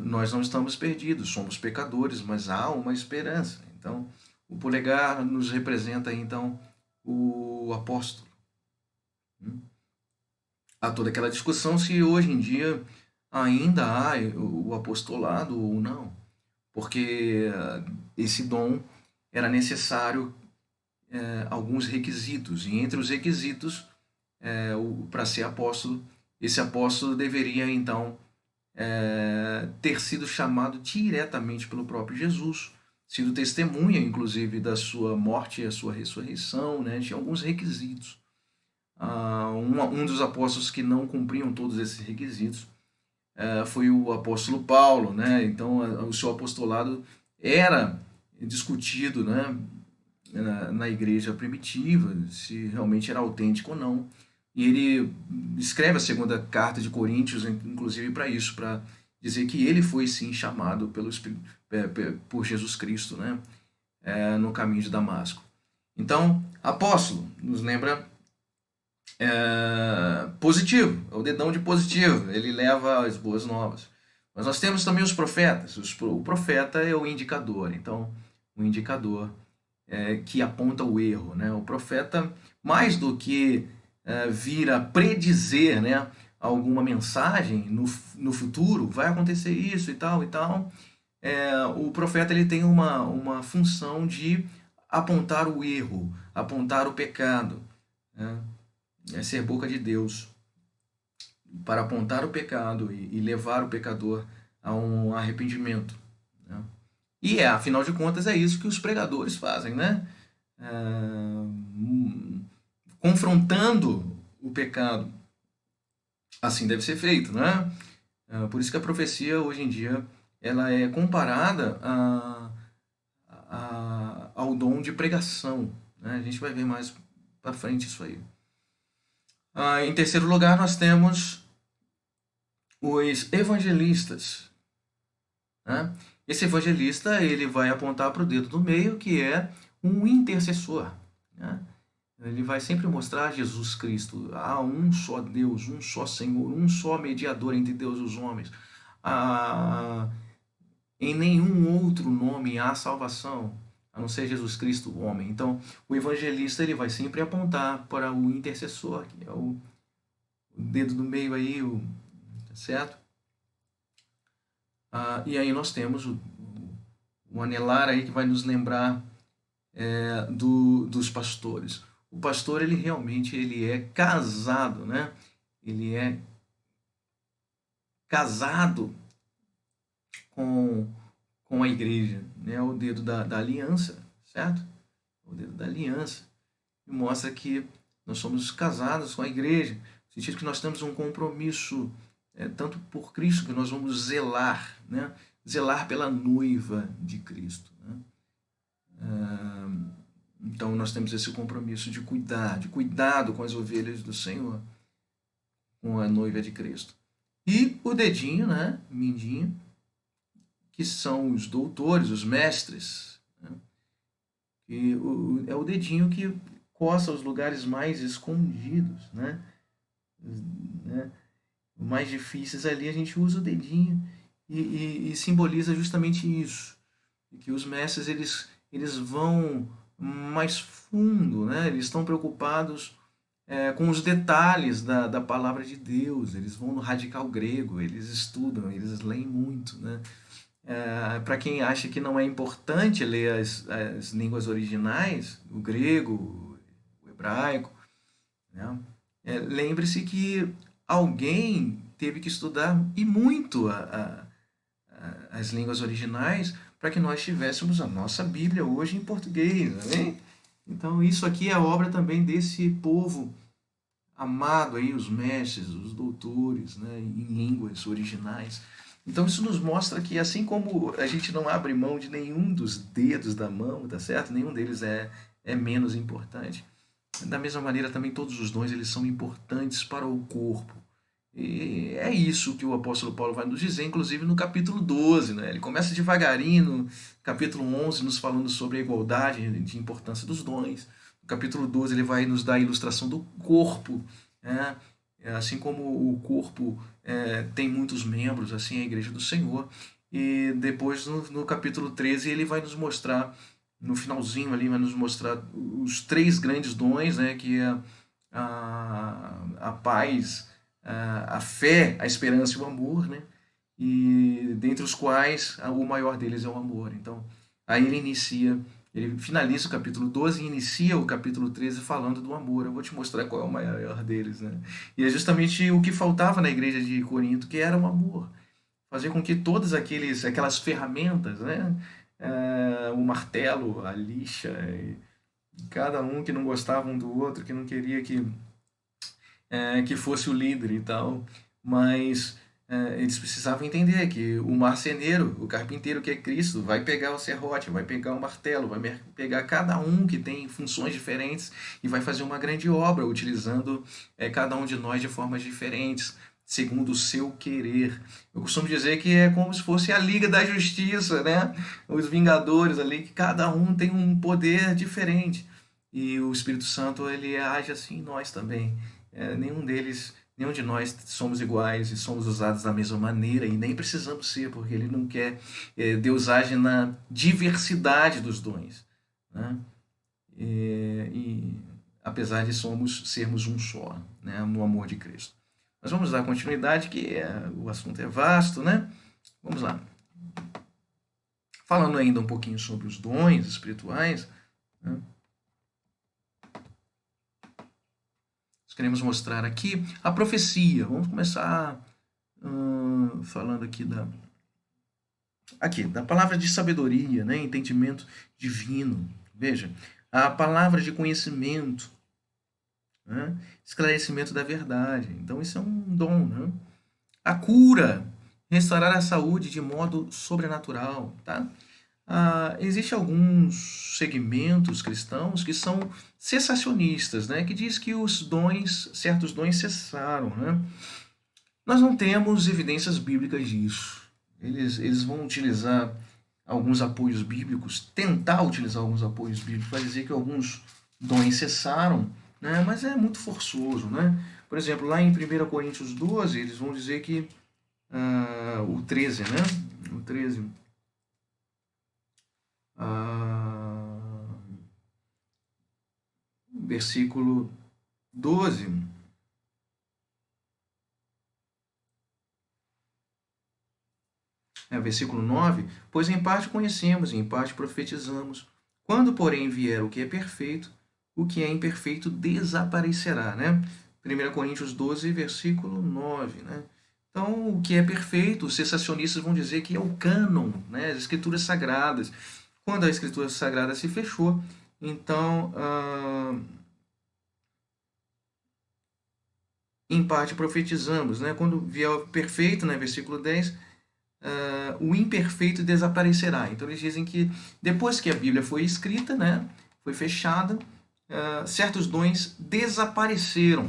Nós não estamos perdidos, somos pecadores, mas há uma esperança. Então, o polegar nos representa, então, o apóstolo. Há toda aquela discussão se hoje em dia ainda há o apostolado ou não, porque esse dom era necessário alguns requisitos, e entre os requisitos, para ser apóstolo, esse apóstolo deveria então ter sido chamado diretamente pelo próprio Jesus, sido testemunha, inclusive, da sua morte e a sua ressurreição, né? Tinha alguns requisitos. Um dos apóstolos que não cumpriam todos esses requisitos foi o apóstolo Paulo, né? Então, o seu apostolado era discutido, né, na igreja primitiva, se realmente era autêntico ou não. E ele escreve a segunda carta de Coríntios, inclusive para isso, para dizer que ele foi sim chamado por Jesus Cristo, né, no caminho de Damasco. Então, apóstolo nos lembra positivo, é o dedão de positivo, ele leva as boas novas. Mas nós temos também os profetas. O profeta é o indicador, então, o indicador que aponta o erro, né? O profeta, mais do que vir a predizer, né, alguma mensagem no futuro, vai acontecer isso e tal, o profeta ele tem uma função de apontar o erro, apontar o pecado, né? É ser boca de Deus para apontar o pecado e levar o pecador a um arrependimento, né? E afinal de contas, é isso que os pregadores fazem, né? Confrontando o pecado. Assim deve ser feito, né? Por isso que a profecia, hoje em dia, ela é comparada ao dom de pregação, né? A gente vai ver mais para frente isso aí. Em terceiro lugar, nós temos os evangelistas, né? Esse evangelista ele vai apontar para o dedo do meio, que é um intercessor, né? Ele vai sempre mostrar Jesus Cristo. Há um só Deus, um só Senhor, um só mediador entre Deus e os homens. Em nenhum outro nome há salvação, a não ser Jesus Cristo, o homem. Então, o evangelista ele vai sempre apontar para o intercessor, que é o dedo do meio aí, certo? E aí nós temos o anelar aí que vai nos lembrar dos pastores. O pastor ele realmente ele é casado, né? Ele é casado com a igreja, né? O dedo da aliança, certo? O dedo da aliança e mostra que nós somos casados com a igreja, no sentido que nós temos um compromisso tanto por Cristo que nós vamos zelar, né? Zelar pela noiva de Cristo, né? Então nós temos esse compromisso de cuidado com as ovelhas do Senhor, com a noiva de Cristo. E o dedinho, né, mindinho, que são os doutores, os mestres, né? E é o dedinho que coça os lugares mais escondidos, né? Mais difíceis ali a gente usa o dedinho e simboliza justamente isso, que os mestres eles vão mais fundo, né? Eles estão preocupados com os detalhes da palavra de Deus, eles vão no radical grego, eles estudam, eles leem muito, né? Para quem acha que não é importante ler as línguas originais, o grego, o hebraico, né? Lembre-se que alguém teve que estudar e muito as línguas originais para que nós tivéssemos a nossa Bíblia hoje em português, né? Então isso aqui é obra também desse povo amado aí, os mestres, os doutores, né, em línguas originais. Então isso nos mostra que assim como a gente não abre mão de nenhum dos dedos da mão, tá certo? Nenhum deles é menos importante. Da mesma maneira também todos os dons eles são importantes para o corpo. E é isso que o apóstolo Paulo vai nos dizer, inclusive no capítulo 12. Né? Ele começa devagarinho no capítulo 11, nos falando sobre a igualdade de importância dos dons. No capítulo 12, ele vai nos dar a ilustração do corpo. Né? Assim como o corpo tem muitos membros, assim é a igreja do Senhor. E depois, no capítulo 13, ele vai nos mostrar, no finalzinho ali, vai nos mostrar os três grandes dons, né? Que é a paz, a fé, a esperança e o amor, né? E dentre os quais o maior deles é o amor. Então, aí ele finaliza o capítulo 12 e inicia o capítulo 13 falando do amor. Eu vou te mostrar qual é o maior deles, né? E é justamente o que faltava na igreja de Corinto, que era o amor. Fazer com que todas aquelas ferramentas, né? O martelo, a lixa, cada um que não gostava um do outro, que não queria que fosse o líder e tal, mas eles precisavam entender que o marceneiro, o carpinteiro que é Cristo, vai pegar o serrote, vai pegar o martelo, vai pegar cada um que tem funções diferentes e vai fazer uma grande obra, utilizando cada um de nós de formas diferentes, segundo o seu querer. Eu costumo dizer que é como se fosse a Liga da Justiça, né? Os Vingadores ali, que cada um tem um poder diferente. E o Espírito Santo, ele age assim em nós também. Nenhum de nós somos iguais e somos usados da mesma maneira e nem precisamos ser, porque ele não quer. Deus age na diversidade dos dons, né? E apesar de sermos um só, né, no amor de Cristo. Mas vamos dar continuidade, que o assunto é vasto, né? Vamos lá. Falando ainda um pouquinho sobre os dons espirituais, né? Queremos mostrar aqui a profecia. Vamos começar falando aqui da palavra de sabedoria, né? Entendimento divino. Veja, a palavra de conhecimento, né? Esclarecimento da verdade. Então isso é um dom, né? A cura, restaurar a saúde de modo sobrenatural, tá? Existem alguns segmentos cristãos que são cessacionistas, né? Que diz que certos dons cessaram, né? Nós não temos evidências bíblicas disso. Eles vão utilizar alguns apoios bíblicos, tentar utilizar alguns apoios bíblicos para dizer que alguns dons cessaram, né? Mas é muito forçoso, né? Por exemplo, lá em 1 Coríntios 12, eles vão dizer que o 13, né? O 13... versículo 12. Versículo 9. Pois em parte conhecemos e em parte profetizamos. Quando, porém, vier o que é perfeito, o que é imperfeito desaparecerá. Né? 1 Coríntios 12, versículo 9. Né? Então, o que é perfeito, os cessacionistas vão dizer que é o cânon, né? As escrituras sagradas. Quando a escritura sagrada se fechou, então, em parte profetizamos, né? Quando vier o perfeito, né? Versículo 10, o imperfeito desaparecerá. Então eles dizem que depois que a Bíblia foi escrita, né? Foi fechada, certos dons desapareceram.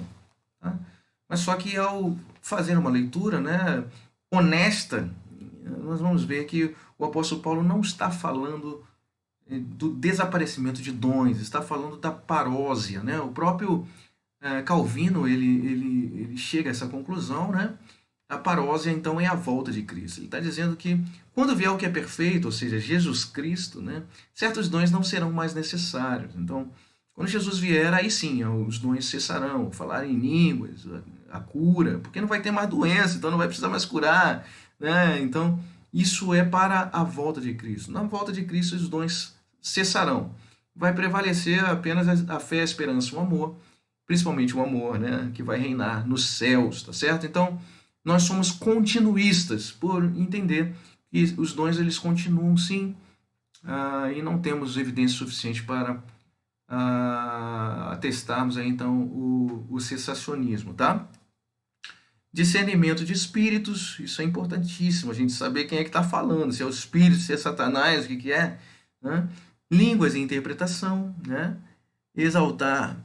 Tá? Mas só que ao fazer uma leitura, né, honesta, nós vamos ver que o apóstolo Paulo não está falando do desaparecimento de dons, está falando da parósia, né? O próprio Calvino ele chega a essa conclusão, né? A parósia, então, é a volta de Cristo. Ele está dizendo que quando vier o que é perfeito, ou seja, Jesus Cristo, né? Certos dons não serão mais necessários. Então, quando Jesus vier, aí sim, os dons cessarão, falar em línguas, a cura, porque não vai ter mais doença, então não vai precisar mais curar, né? Então, isso é para a volta de Cristo. Na volta de Cristo, os dons cessarão. Vai prevalecer apenas a fé, a esperança e o amor. principalmente o amor, né, que vai reinar nos céus, tá certo? Então, nós somos continuistas por entender que os dons eles continuam sim, e não temos evidência suficiente para atestarmos aí, então o cessacionismo, tá? Discernimento de espíritos, isso é importantíssimo, a gente saber quem é que está falando, se é o espírito, se é Satanás, o que, que é, né? Línguas e interpretação, né? Exaltar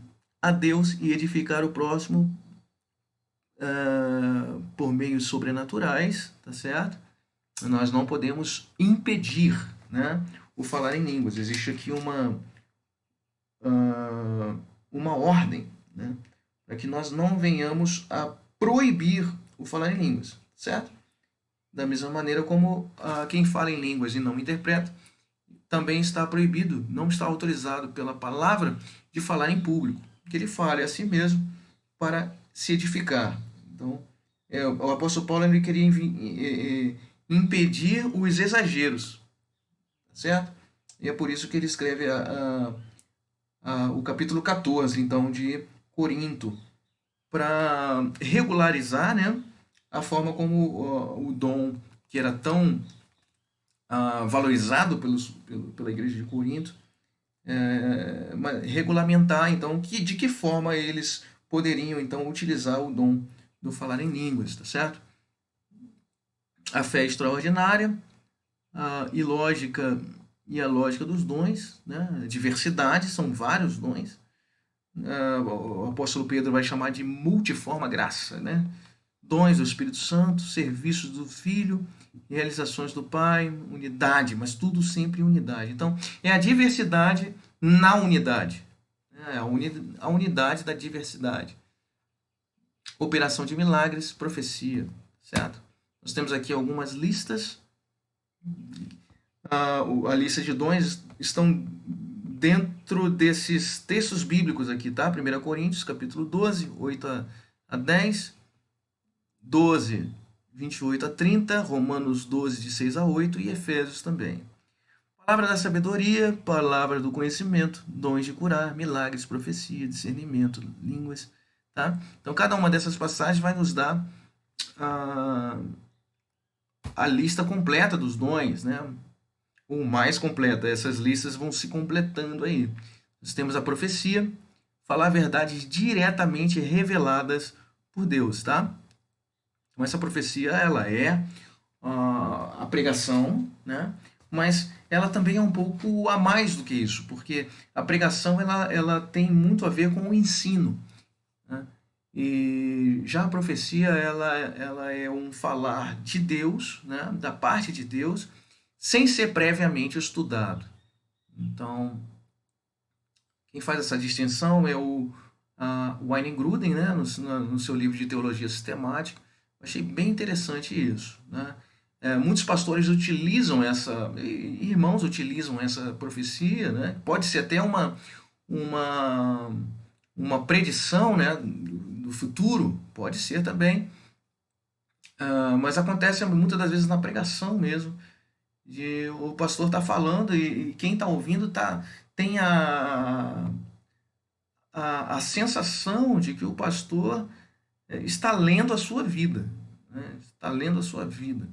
a Deus e edificar o próximo por meios sobrenaturais, tá certo? Nós não podemos impedir, né, o falar em línguas. Existe aqui uma ordem, né, para que nós não venhamos a proibir o falar em línguas, certo? Da mesma maneira como quem fala em línguas e não interpreta, também está proibido, não está autorizado pela palavra de falar em público, que ele fale a si mesmo para se edificar. Então, o apóstolo Paulo ele queria impedir os exageros, certo? E é por isso que ele escreve o capítulo 14, então, de Corinto, para regularizar, né, a forma como o dom que era tão valorizado pela igreja de Corinto, regulamentar, então, de que forma eles poderiam, então, utilizar o dom do falar em línguas, tá certo? A fé extraordinária, e lógica e a lógica dos dons, né? Diversidade, são vários dons. O apóstolo Pedro vai chamar de multiforme graça, né? Dons do Espírito Santo, serviços do Filho, realizações do Pai, unidade, mas tudo sempre em unidade. Então, é a diversidade na unidade. A unidade da diversidade. Operação de milagres, profecia, certo? Nós temos aqui algumas listas. A lista de dons estão dentro desses textos bíblicos aqui, tá? 1 Coríntios, capítulo 12, 8 a 10, 12, 28 a 30, Romanos 12, de 6 a 8 e Efésios também. Palavra da sabedoria, palavra do conhecimento, dons de curar, milagres, profecia, discernimento, línguas, tá? Então, cada uma dessas passagens vai nos dar a lista completa dos dons, né? Ou mais completa. Essas listas vão se completando aí. Nós temos a profecia, falar verdades diretamente reveladas por Deus, tá? Então, essa profecia, ela é a pregação, né? Mas ela também é um pouco a mais do que isso, porque a pregação, ela tem muito a ver com o ensino, né? E já a profecia, ela é um falar de Deus, né? Da parte de Deus, sem ser previamente estudado. Então, quem faz essa distinção é o Weingruden, né, no seu livro de Teologia Sistemática. Achei bem interessante isso, né? Muitos pastores utilizam irmãos utilizam essa profecia, né? Pode ser até uma predição, né, do futuro, pode ser também, mas acontece muitas das vezes na pregação mesmo, de o pastor tá falando e quem tá ouvindo tem a sensação de que o pastor está lendo a sua vida, né? Está lendo a sua vida.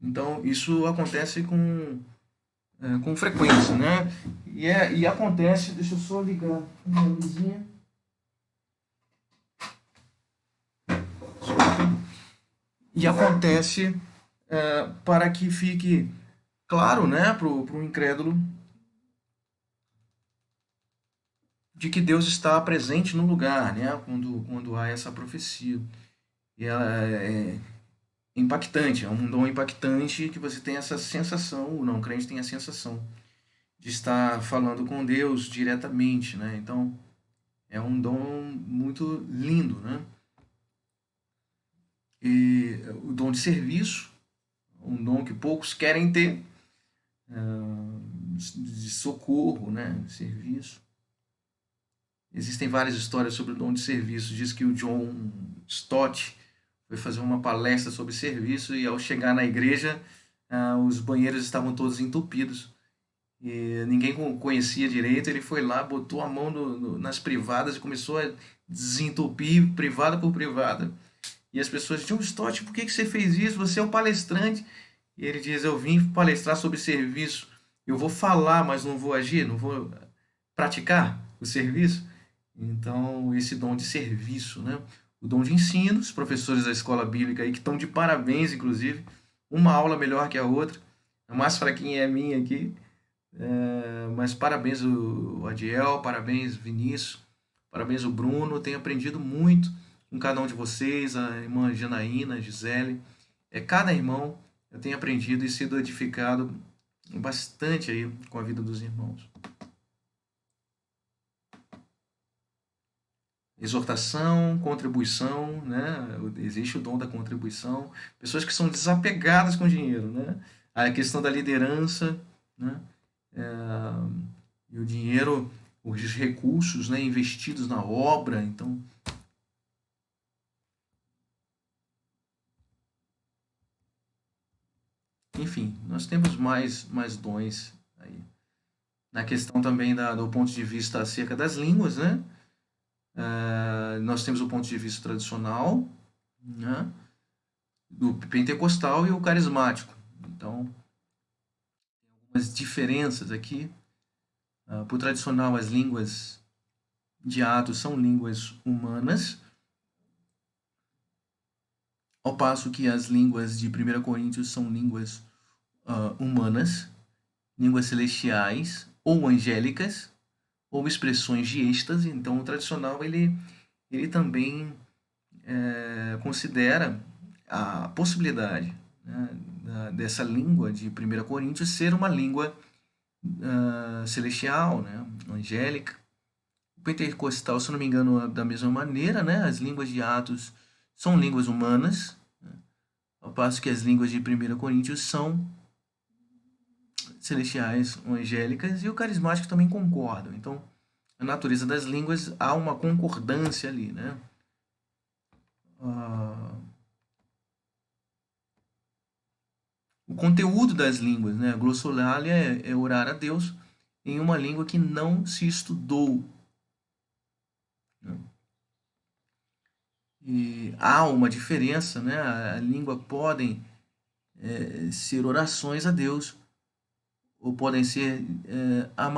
Então, isso acontece com frequência, né? E acontece, deixa eu só ligar uma luzinha. E acontece para que fique claro, né, para o incrédulo, de que Deus está presente no lugar, né, quando há essa profecia. E ela é impactante, é um dom impactante que você tem essa sensação, o não crente tem a sensação de estar falando com Deus diretamente, né? Então, é um dom muito lindo, né? E o dom de serviço, um dom que poucos querem ter, de socorro, né? Serviço. Existem várias histórias sobre o dom de serviço. Diz que o John Stott foi fazer uma palestra sobre serviço e ao chegar na igreja, os banheiros estavam todos entupidos. e ninguém conhecia direito. Ele foi lá, botou a mão nas privadas e começou a desentupir privada por privada. E as pessoas diziam: Stott, por que você fez isso? Você é um palestrante. E ele diz: eu vim palestrar sobre serviço. Eu vou falar, mas não vou agir, não vou praticar o serviço. Então, esse dom de serviço, né? O dom de ensino, os professores da escola bíblica aí que estão de parabéns, inclusive, uma aula melhor que a outra. A mais fraquinha é a minha aqui, mas parabéns o Adiel, parabéns Vinícius, parabéns o Bruno. Tenho aprendido muito com cada um de vocês, a irmã Janaína, a Gisele. Cada irmão eu tenho aprendido e sido edificado bastante aí com a vida dos irmãos. Exortação, contribuição, né? Existe o dom da contribuição. Pessoas que são desapegadas com o dinheiro, né? A questão da liderança, né? É, e o dinheiro, os recursos, né, investidos na obra. Então, enfim, nós temos mais dons aí. Na questão também do ponto de vista acerca das línguas, né? Nós temos o ponto de vista tradicional, né? Do pentecostal e o carismático. Então, algumas diferenças aqui. Por tradicional, as línguas de Atos são línguas humanas, ao passo que as línguas de 1 Coríntios são línguas humanas, línguas celestiais ou angélicas, ou expressões de êxtase. Então, o tradicional ele também considera a possibilidade, né, dessa língua de 1 Coríntios ser uma língua celestial, né, angélica. O pentecostal, se não me engano, da mesma maneira, né, as línguas de Atos são línguas humanas, né, ao passo que as línguas de 1 Coríntios são celestiais ou angélicas, e o carismático também concordam. Então, a natureza das línguas há uma concordância ali, né? O conteúdo das línguas, né? A glossolalia é orar a Deus em uma língua que não se estudou, né? E há uma diferença, né? A língua podem ser orações a Deus, ou podem ser a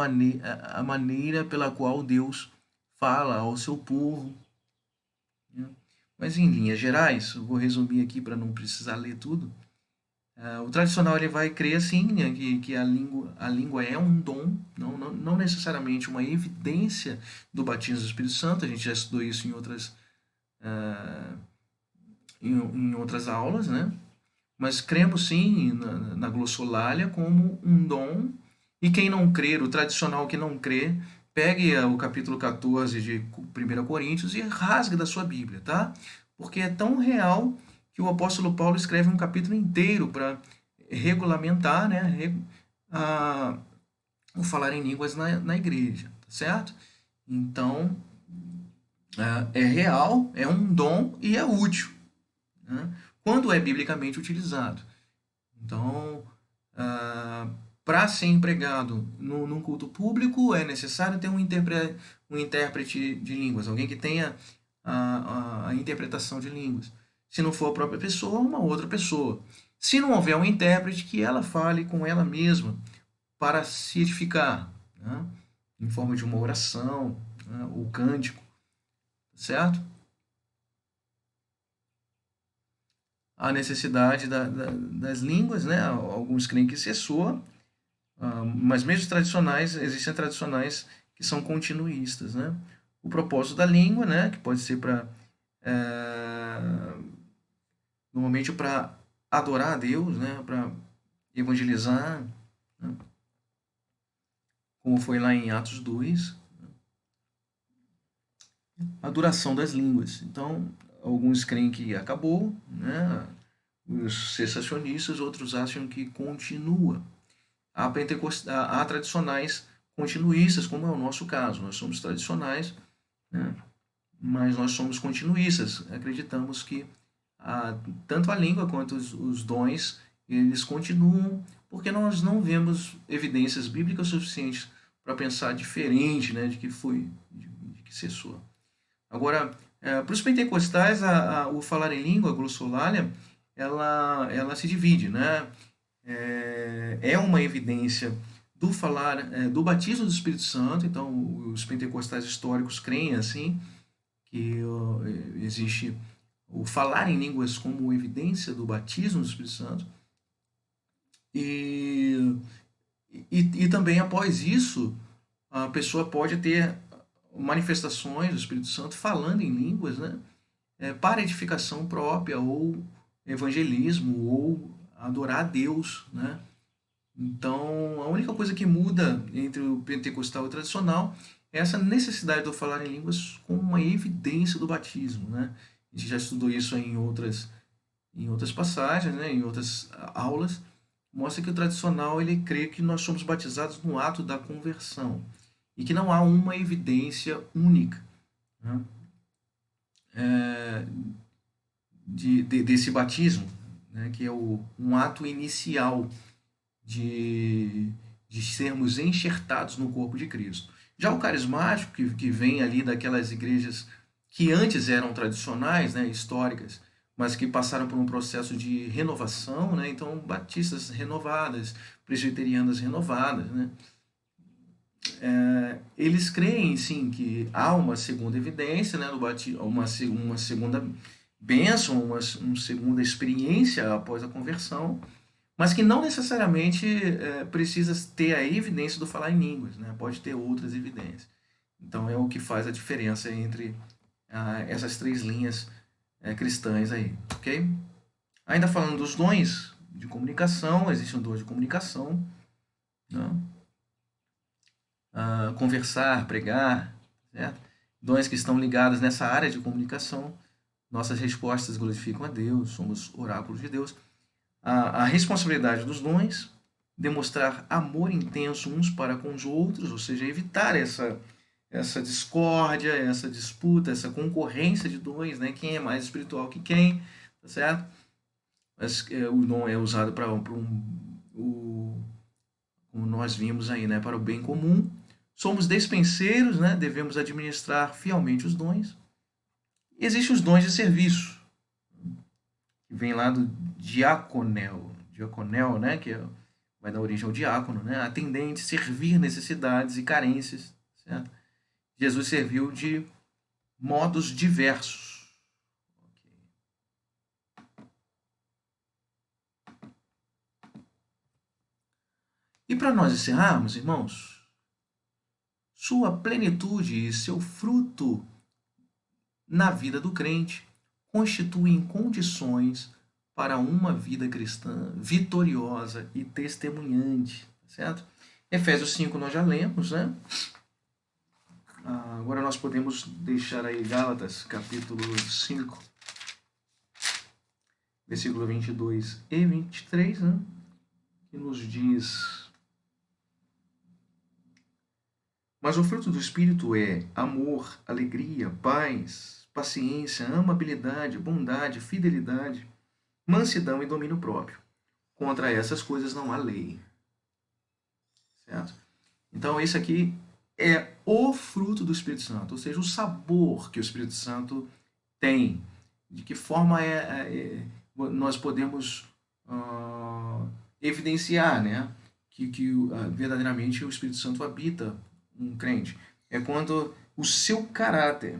maneira pela qual Deus fala ao seu povo, né? Mas em linhas gerais, eu vou resumir aqui para não precisar ler tudo. O tradicional ele vai crer assim, né, que a língua é um dom, não necessariamente uma evidência do batismo do Espírito Santo. A gente já estudou isso em outras aulas, né? Mas cremos sim na glossolalia como um dom. E quem não crer, o tradicional que não crê, pegue o capítulo 14 de 1 Coríntios e rasgue da sua Bíblia, tá? Porque é tão real que o apóstolo Paulo escreve um capítulo inteiro para regulamentar, né, o falar em línguas na igreja, tá certo? Então, é real, é um dom e é útil, né, quando é biblicamente utilizado. Então, para ser empregado num culto público, é necessário ter um intérprete de línguas, alguém que tenha a interpretação de línguas. Se não for a própria pessoa, uma outra pessoa. Se não houver um intérprete, que ela fale com ela mesma para se edificar, né, em forma de uma oração, né, ou cântico, certo? A necessidade das línguas, né? Alguns creem que cessou, mas mesmo tradicionais, existem tradicionais que são continuistas, né? O propósito da língua, né? Que pode ser normalmente para adorar a Deus, né? Para evangelizar, né, como foi lá em Atos 2. A duração das línguas. Então, alguns creem que acabou, né? Os cessacionistas, outros acham que continua. Há tradicionais continuistas, como é o nosso caso. Nós somos tradicionais, né, mas nós somos continuistas. Acreditamos que tanto a língua quanto os dons, eles continuam porque nós não vemos evidências bíblicas suficientes para pensar diferente, né, de que cessou. Agora, para os pentecostais, o falar em língua, a glossolalia, ela se divide, né? É uma evidência do falar, do batismo do Espírito Santo. Então, os pentecostais históricos creem assim, que existe o falar em línguas como evidência do batismo do Espírito Santo. E também após isso, a pessoa pode ter manifestações do Espírito Santo falando em línguas, né? Para edificação própria, ou evangelismo, ou adorar a Deus, né? Então, a única coisa que muda entre o pentecostal e o tradicional é essa necessidade de eu falar em línguas como uma evidência do batismo, né? A gente já estudou isso em outras passagens, né? Em outras aulas. Mostra que o tradicional ele crê que nós somos batizados no ato da conversão e que não há uma evidência única, né? Desse batismo, né? Que é um ato inicial de sermos enxertados no corpo de Cristo. Já o carismático, que vem ali daquelas igrejas que antes eram tradicionais, né, históricas, mas que passaram por um processo de renovação, né, então batistas renovadas, presbiterianas renovadas, né, eles creem sim que há uma segunda evidência, né, do batismo, uma segunda bênção, uma segunda experiência após a conversão, mas que não necessariamente precisa ter a evidência do falar em línguas, né? Pode ter outras evidências. Então é o que faz a diferença entre essas três linhas cristãs aí, ok? Ainda falando dos dons de comunicação, existe um dom de comunicação, né? Conversar, pregar, certo? Dons que estão ligados nessa área de comunicação. Nossas respostas glorificam a Deus, somos oráculos de Deus. A responsabilidade dos dons, demonstrar amor intenso uns para com os outros, ou seja, evitar essa discórdia, essa disputa, essa concorrência de dons, né? Quem é mais espiritual que quem, tá certo? Mas o dom é usado para como nós vimos aí, né? Para o bem comum. Somos despenseiros, né? Devemos administrar fielmente os dons. Existem os dons de serviço, que vem lá do diaconel, né, que vai dar origem ao diácono, né, atendente, servir necessidades e carências, certo? Jesus serviu de modos diversos. E para nós encerrarmos, irmãos, sua plenitude e seu fruto na vida do crente constituem condições para uma vida cristã vitoriosa e testemunhante, certo? Efésios 5 nós já lemos, né? Agora nós podemos deixar aí Gálatas, capítulo 5, versículo 22 e 23, né? Que nos diz: mas o fruto do Espírito é amor, alegria, paz, paciência, amabilidade, bondade, fidelidade, mansidão e domínio próprio. Contra essas coisas não há lei. Certo? Então, esse aqui é o fruto do Espírito Santo, ou seja, o sabor que o Espírito Santo tem. De que forma nós podemos evidenciar, né, que verdadeiramente o Espírito Santo habita um crente. É quando o seu caráter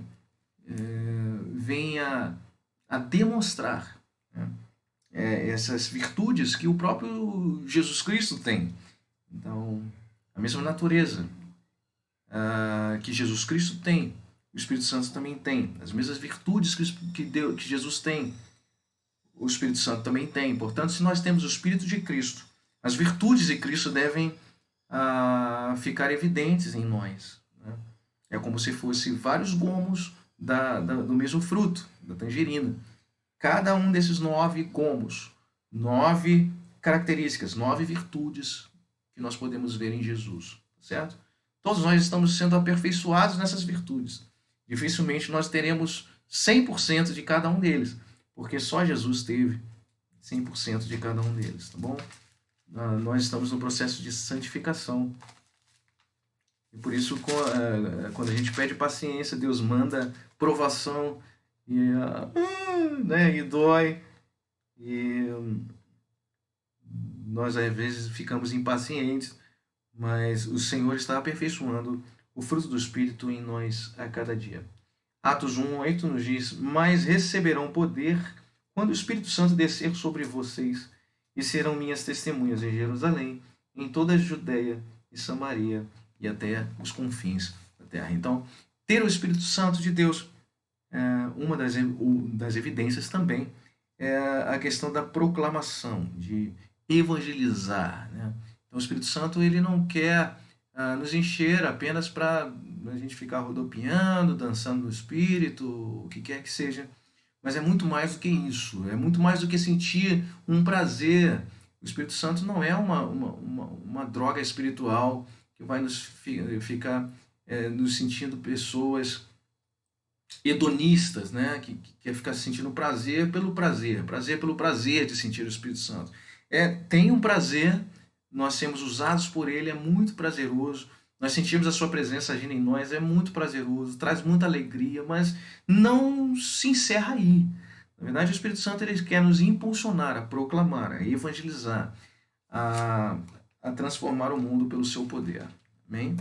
vem a demonstrar, né, essas virtudes que o próprio Jesus Cristo tem. Então, a mesma natureza que Jesus Cristo tem, o Espírito Santo também tem. As mesmas virtudes que Jesus tem, o Espírito Santo também tem. Portanto, se nós temos o Espírito de Cristo, as virtudes de Cristo devem ficar evidentes em nós, né? É como se fosse vários gomos do mesmo fruto, da tangerina. Cada um desses 9 gomos, 9 características, 9 virtudes que nós podemos ver em Jesus, certo? Todos nós estamos sendo aperfeiçoados nessas virtudes. Dificilmente nós teremos 100% de cada um deles, porque só Jesus teve 100% de cada um deles, tá bom? nós estamos no processo de santificação. E por isso, quando a gente pede paciência, Deus manda provação né, e dói. E nós, às vezes, ficamos impacientes, mas o Senhor está aperfeiçoando o fruto do Espírito em nós a cada dia. Atos 1:8 nos diz: mas receberão poder quando o Espírito Santo descer sobre vocês, e serão minhas testemunhas em Jerusalém, em toda a Judéia e Samaria e até os confins da terra. Então, ter o Espírito Santo de Deus, uma das evidências também é a questão da proclamação, de evangelizar, né? Então, o Espírito Santo, ele não quer nos encher apenas para a gente ficar rodopiando, dançando no Espírito, o que quer que seja, mas é muito mais do que isso, é muito mais do que sentir um prazer. O Espírito Santo não é uma droga espiritual que vai nos ficar nos sentindo pessoas hedonistas, né? Que quer ficar sentindo prazer pelo prazer de sentir o Espírito Santo. Tem um prazer, nós sermos usados por ele, é muito prazeroso. Nós sentimos a sua presença agindo em nós, é muito prazeroso, traz muita alegria, mas não se encerra aí. Na verdade, o Espírito Santo, ele quer nos impulsionar a proclamar, a evangelizar, a transformar o mundo pelo seu poder. Amém?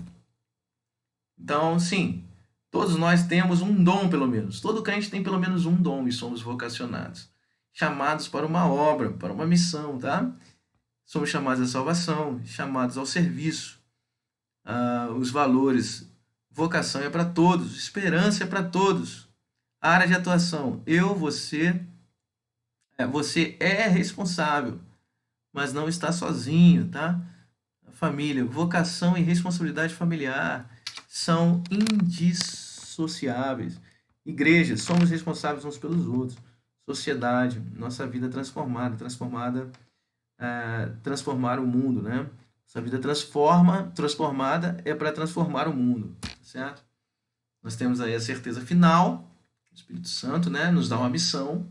Então, sim, todos nós temos um dom, pelo menos. Todo crente tem pelo menos um dom e somos vocacionados. Chamados para uma obra, para uma missão, tá? Somos chamados à salvação, chamados ao serviço. Os valores, vocação é para todos, esperança é para todos. A área de atuação, você é responsável, mas não está sozinho, tá? A família, vocação e responsabilidade familiar são indissociáveis. Igreja, somos responsáveis uns pelos outros. Sociedade, nossa vida transformada, transformar o mundo, né? Nossa vida transformada é para transformar o mundo, certo? Nós temos aí a certeza final, o Espírito Santo, né, nos dá uma missão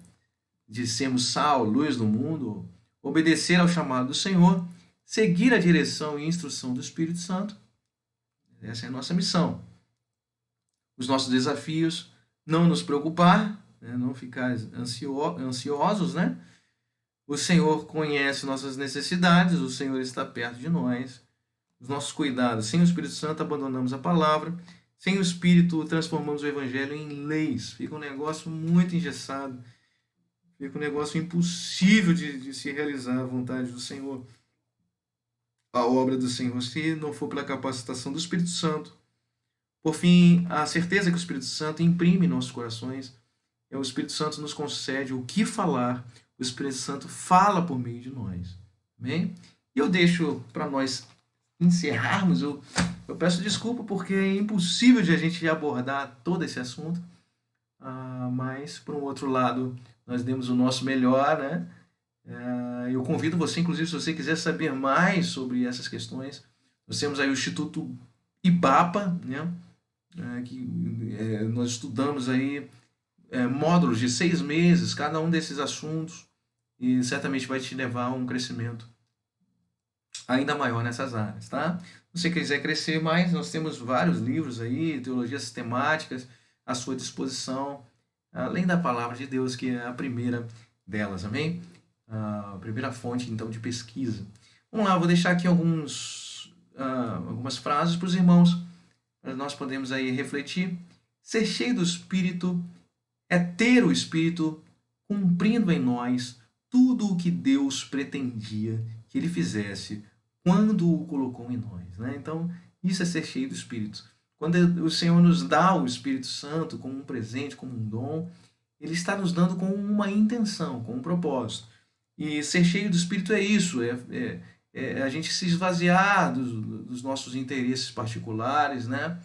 de sermos sal, luz do mundo, obedecer ao chamado do Senhor, seguir a direção e instrução do Espírito Santo. Essa é a nossa missão. Os nossos desafios, não nos preocupar, né, não ficar ansiosos, né? O Senhor conhece nossas necessidades, o Senhor está perto de nós. Os nossos cuidados. Sem o Espírito Santo, abandonamos a palavra. Sem o Espírito, transformamos o Evangelho em leis. Fica um negócio muito engessado. Fica um negócio impossível de se realizar a vontade do Senhor, a obra do Senhor, se não for pela capacitação do Espírito Santo. Por fim, a certeza que o Espírito Santo imprime em nossos corações. O Espírito Santo nos concede o que falar. O Espírito Santo fala por meio de nós. Amém? E eu deixo para nós encerrarmos. Eu peço desculpa porque é impossível de a gente abordar todo esse assunto. Mas, por um outro lado, nós demos o nosso melhor, né? Eu convido você, inclusive, se você quiser saber mais sobre essas questões, nós temos aí o Instituto IBAPA, né? Nós estudamos aí módulos de 6 meses, cada um desses assuntos, e certamente vai te levar a um crescimento ainda maior nessas áreas, tá? Se você quiser crescer mais, nós temos vários livros aí, teologias sistemáticas, à sua disposição, além da palavra de Deus, que é a primeira delas, amém? A primeira fonte, então, de pesquisa. Vamos lá, vou deixar aqui algumas frases para os irmãos, para nós podermos aí refletir. Ser cheio do Espírito é ter o Espírito cumprindo em nós tudo o que Deus pretendia que Ele fizesse quando o colocou em nós, né? Então, isso é ser cheio do Espírito. Quando o Senhor nos dá o Espírito Santo como um presente, como um dom, Ele está nos dando com uma intenção, com um propósito. E ser cheio do Espírito é isso, é a gente se esvaziar dos nossos interesses particulares, né?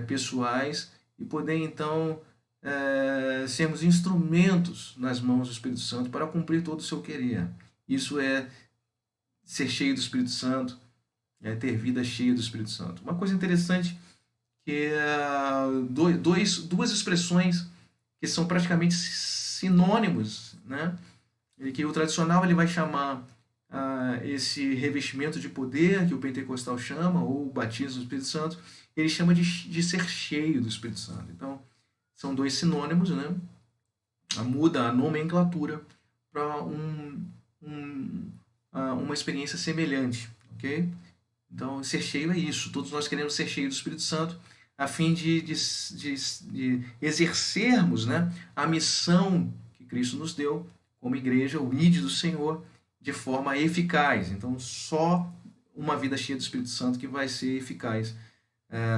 Pessoais, e poder, então, sermos instrumentos nas mãos do Espírito Santo para cumprir todo o seu querer. Isso é ser cheio do Espírito Santo, é ter vida cheia do Espírito Santo. Uma coisa interessante que duas expressões que são praticamente sinônimos, né? Que o tradicional ele vai chamar esse revestimento de poder que o pentecostal chama, ou o batismo do Espírito Santo, ele chama de ser cheio do Espírito Santo. Então, são dois sinônimos, né? Muda a nomenclatura para uma experiência semelhante, ok? Então, ser cheio é isso. Todos nós queremos ser cheios do Espírito Santo a fim de exercermos, né, a missão que Cristo nos deu como igreja, o ID do Senhor, de forma eficaz. Então, só uma vida cheia do Espírito Santo que vai ser eficaz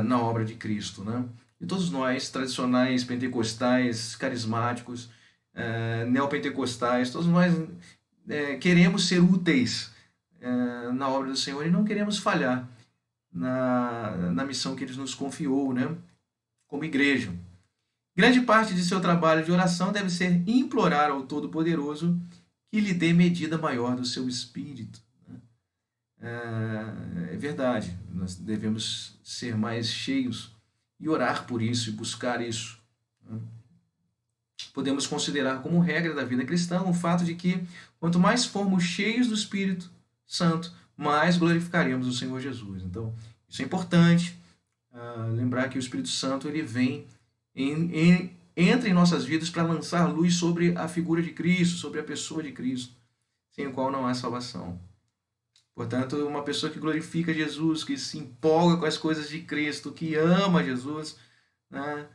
na obra de Cristo, né? E todos nós, tradicionais, pentecostais, carismáticos, neopentecostais, todos nós queremos ser úteis na obra do Senhor e não queremos falhar na missão que Ele nos confiou, né? Como igreja. Grande parte de seu trabalho de oração deve ser implorar ao Todo-Poderoso que lhe dê medida maior do seu espírito. É verdade, nós devemos ser mais cheios e orar por isso e buscar isso. Podemos considerar como regra da vida cristã o fato de que quanto mais formos cheios do Espírito Santo, mais glorificaremos o Senhor Jesus. Então, isso é importante, lembrar que o Espírito Santo ele vem entra em nossas vidas para lançar luz sobre a figura de Cristo, sobre a pessoa de Cristo, sem o qual não há salvação. Portanto, uma pessoa que glorifica Jesus, que se empolga com as coisas de Cristo, que ama Jesus, né?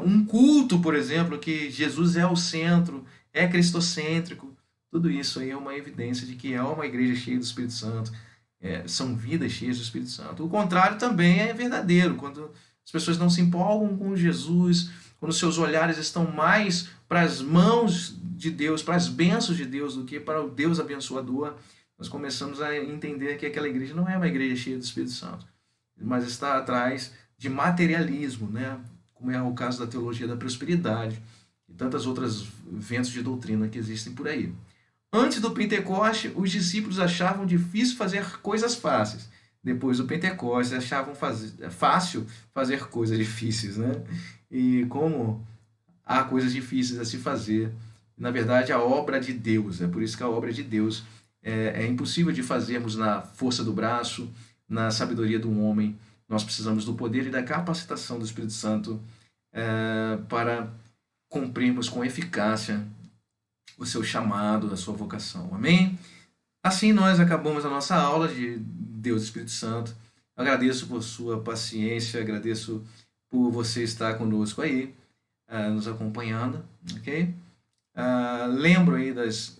Um culto, por exemplo, que Jesus é o centro, é cristocêntrico, tudo isso aí é uma evidência de que é uma igreja cheia do Espírito Santo, são vidas cheias do Espírito Santo. O contrário também é verdadeiro, quando as pessoas não se empolgam com Jesus, quando seus olhares estão mais para as mãos de Deus, para as bênçãos de Deus, do que para o Deus abençoador, nós começamos a entender que aquela igreja não é uma igreja cheia do Espírito Santo, mas está atrás de materialismo, né? Como é o caso da teologia da prosperidade e tantas outras ventos de doutrina que existem por aí. Antes do Pentecoste, os discípulos achavam difícil fazer coisas fáceis. Depois do Pentecoste, achavam fácil fazer coisas difíceis, né? E como há coisas difíceis a se fazer, na verdade, a obra de Deus, é por isso que a obra de Deus é impossível de fazermos na força do braço, na sabedoria do homem. Nós precisamos do poder e da capacitação do Espírito Santo para cumprirmos com eficácia o seu chamado, a sua vocação. Amém? Assim nós acabamos a nossa aula de Deus e Espírito Santo. Agradeço por sua paciência, agradeço por você estar conosco aí, nos acompanhando, ok? Lembro aí das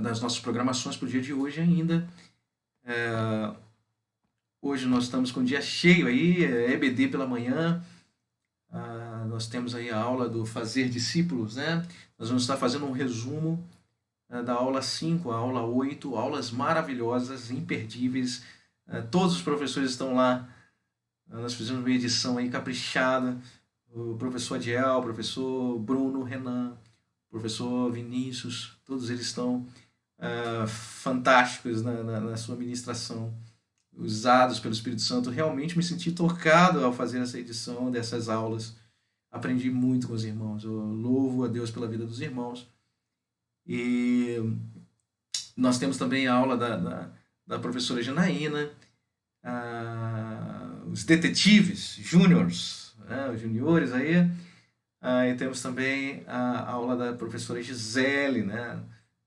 nossas programações para o dia de hoje ainda. Hoje nós estamos com o dia cheio aí, EBD pela manhã. Nós temos aí a aula do Fazer Discípulos, né? Nós vamos estar fazendo um resumo da aula 5 à aula 8, aulas maravilhosas, imperdíveis. Todos os professores estão lá. Nós fizemos uma edição aí caprichada. O professor Adiel, o professor Bruno, Renan, o professor Vinícius, todos eles estão fantásticos na sua ministração, usados pelo Espírito Santo. Realmente me senti tocado ao fazer essa edição dessas aulas. Aprendi muito com os irmãos. Eu louvo a Deus pela vida dos irmãos. E nós temos também a aula da professora Janaína, os detetives júniores, os juniores aí. E temos também a aula da professora Gisele, né?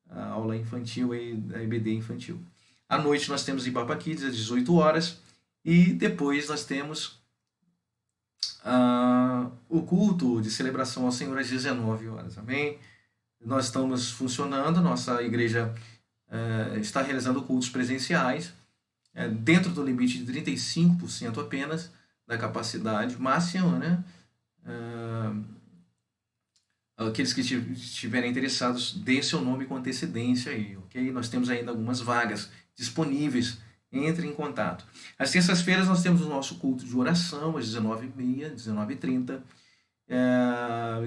A aula infantil aí, da EBD infantil. À noite nós temos Ibapa Kids às 18 horas e depois nós temos o culto de celebração ao Senhor às 19 horas. Amém? Nós estamos funcionando, nossa igreja está realizando cultos presenciais dentro do limite de 35% apenas da capacidade máxima, né? Aqueles que estiverem interessados, deem seu nome com antecedência aí, ok? Nós temos ainda algumas vagas disponíveis, entre em contato. Às terças-feiras nós temos o nosso culto de oração, às 19h30, 19h30.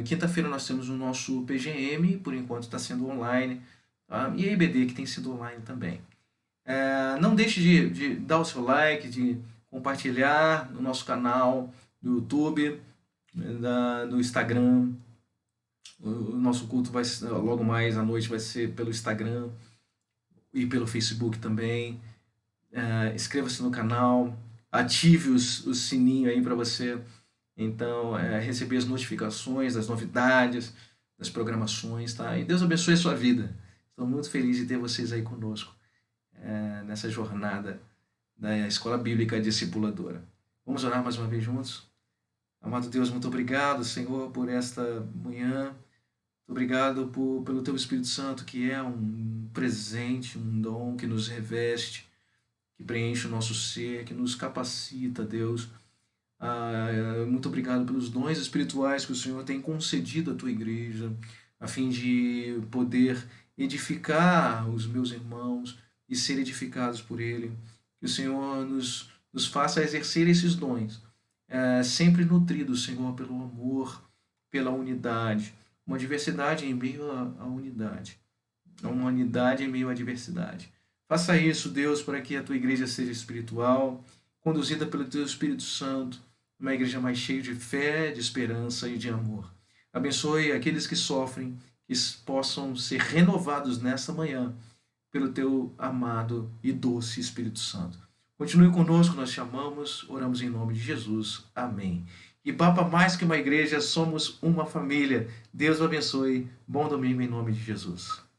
Quinta-feira nós temos o nosso PGM, por enquanto está sendo online, tá? E a IBD que tem sido online também. Não deixe de dar o seu like, de compartilhar no nosso canal do YouTube, do Instagram. O nosso culto logo mais à noite vai ser pelo Instagram. e pelo Facebook também. Inscreva-se no canal, ative o sininho aí para você então receber as notificações das novidades, das programações, tá? E Deus abençoe a sua vida. Estou muito feliz de ter vocês aí conosco nessa jornada da Escola Bíblica Discipuladora. Vamos orar mais uma vez juntos? Amado Deus, muito obrigado, Senhor, por esta manhã. Muito obrigado pelo Teu Espírito Santo, que é um presente, um dom que nos reveste, que preenche o nosso ser, que nos capacita, Deus. Muito obrigado pelos dons espirituais que o Senhor tem concedido à Tua igreja, a fim de poder edificar os meus irmãos e ser edificados por Ele. Que o Senhor nos faça exercer esses dons, sempre nutridos, Senhor, pelo amor, pela unidade. Uma diversidade em meio à unidade. Uma unidade em meio à diversidade. Faça isso, Deus, para que a Tua igreja seja espiritual, conduzida pelo Teu Espírito Santo, uma igreja mais cheia de fé, de esperança e de amor. Abençoe aqueles que sofrem, que possam ser renovados nesta manhã pelo Teu amado e doce Espírito Santo. Continue conosco, nós te amamos, oramos em nome de Jesus. Amém. E Papa, mais que uma igreja, somos uma família. Deus o abençoe. Bom domingo em nome de Jesus.